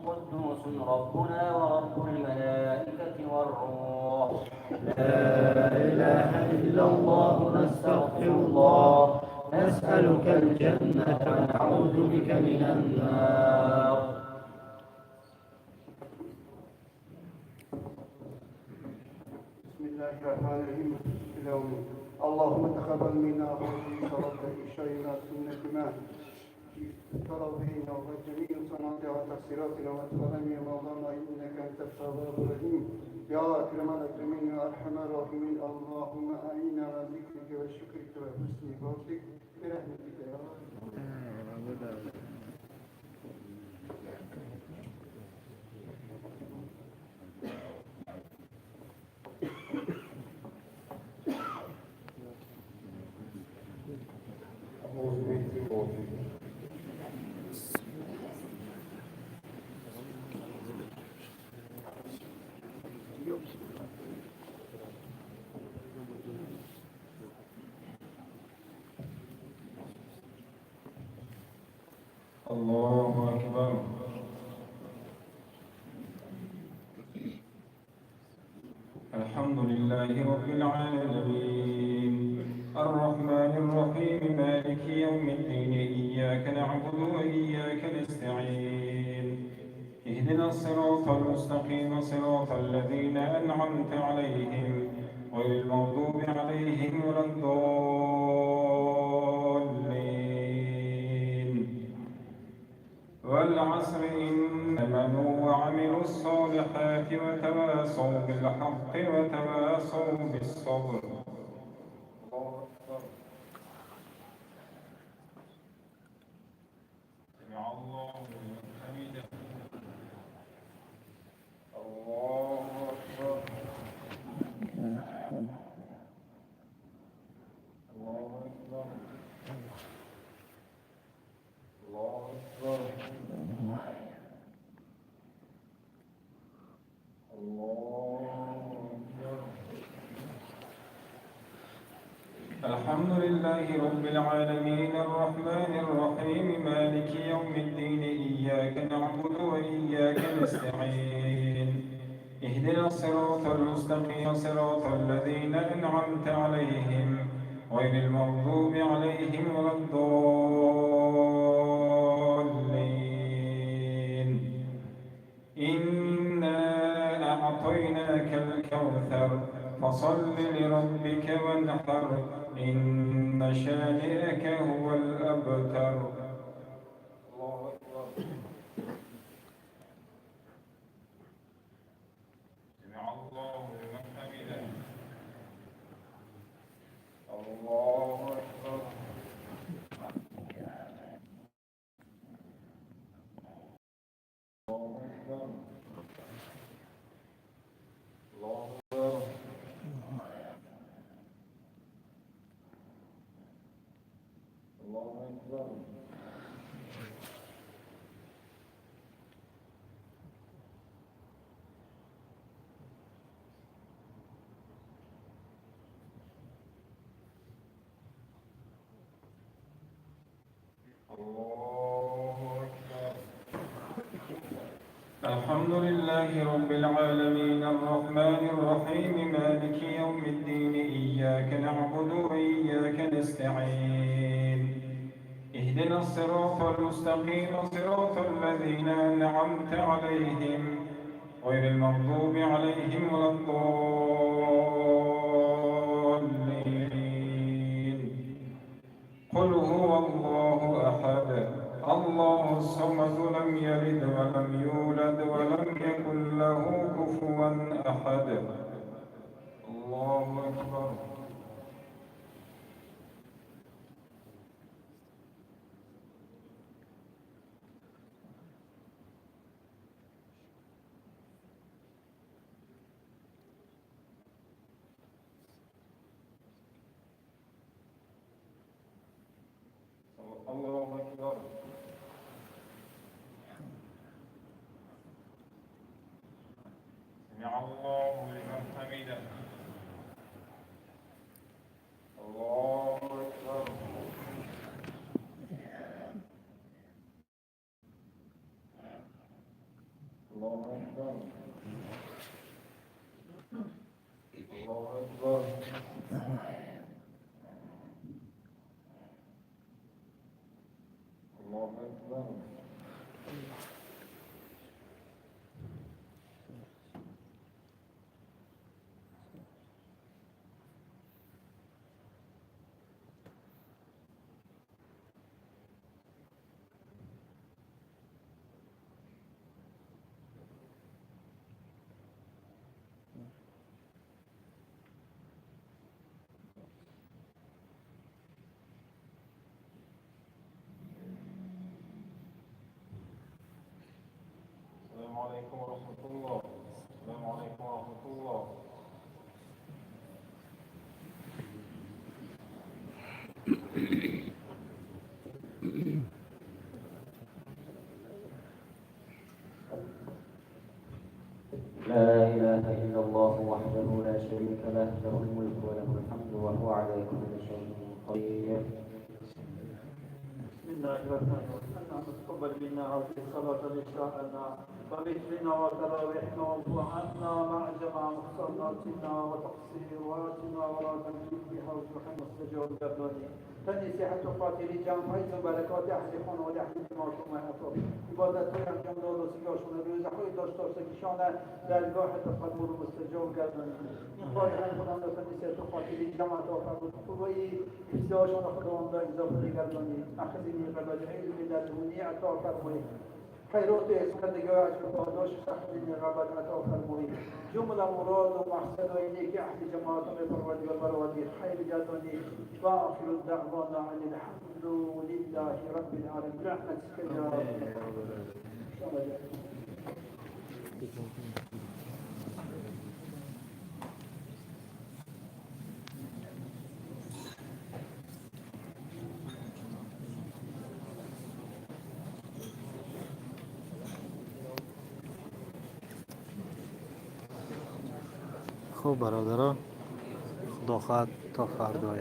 قدوس ربنا ورب الملائكة والروح لا إله إلا الله نستغفر الله نسألك الجنة ونعوذ بك من النار بسم الله الرحمن الرحيم. اللهم تقبل منا هذه صلاة إشارنا سنة ما تراويحنا وجميع صلاتنا وتقصيراتنا وتقبل يا مولانا إنك أنت التواب الرحيم يا أكرم الأكرمين يا أرحم الراحمين. اللهم أعنا على ذكرك وشكرك وحسن عبادتك برحمتك يا رب. الله أكبر. الحمد لله رب العالمين الرحمن الرحيم مالك يوم الدين إياك نعبد وإياك نستعين اهدنا الصراط المستقيم صراط الذين أنعمت عليهم غير المغضوب عليهم ولا الضالين والعصر إنما وعملوا الصالحات وتواصوا بالحق وتواصوا بالصبر. سمع الله لمن حمده. الله أكبر. الله أكبر. الله أكبر. الحمد لله رب العالمين الرحمن الرحيم مالك يوم الدين إياك نعبد وإياك نستعين اهدنا الصراط المستقيم صراط الذين أنعمت عليهم غير المغضوب عليهم ولا الضالين. إنا أعطيناك الكوثر فصل لربك وانحر إن شانئك هو الأبتر. الله أكبر. سمع الله لمن حمده. الله أكبر. الله أكبر. الله أكبر. الله أكبر. الله أكبر. الحمد لله رب العالمين الرحمن الرحيم مالك يوم الدين إياك نعبد وإياك نستعين اهدنا الصراط المستقيم صراط الذين أنعمت عليهم غير المغضوب عليهم ولا الضالين. قل هو الله أحد الله الصمد لم يلد ولم يولد ولم يكن له كفوا أحد. الله أكبر. الله أكبر. سمع الله لمن حمده. الله أكبر. الله أكبر. الله أكبر. الله أكبر. السلام عليكم ورحمة الله. السلام عليكم ورحمة الله. لا إله إلا الله وحده لا شريك له له الملك وله الحمد وهو على كل شيء قدير. بسم الله الرحمن الرحيم. اللهم تقبل منا هذه الصلاة العشاء لنا وبذلنا وتراويحنا وضحانا مع جمع مقصراتنا وتقصيراتنا ولا تنجيب بها وجوها مستجاب الدنيا. تنسيحة خاطر جمع حيث بركات أحدكم ولحد معكم أطول عبادت انجام داد و سیگاشون روز خواهی داشته که شانه درگاه تقدم مستجاب گردن این خاطر خدا در تنسیحة خاطر جمع آخر بود خوبایی افزاشان خداوند اضافه گردانی اخذینی قبل علم لدنی عطا فرمایید خیرات اسکندگاه و پاداش سخدین ربط عطا فرمایید جمله مراد و مقصد و اینه که اهل جماعت پروردگار برآورده خیر گردانی و آخر الدعوانا عن الحمد لله رب العالمین برحمتك یا رب. خب برادران خدا خواهد تا فردای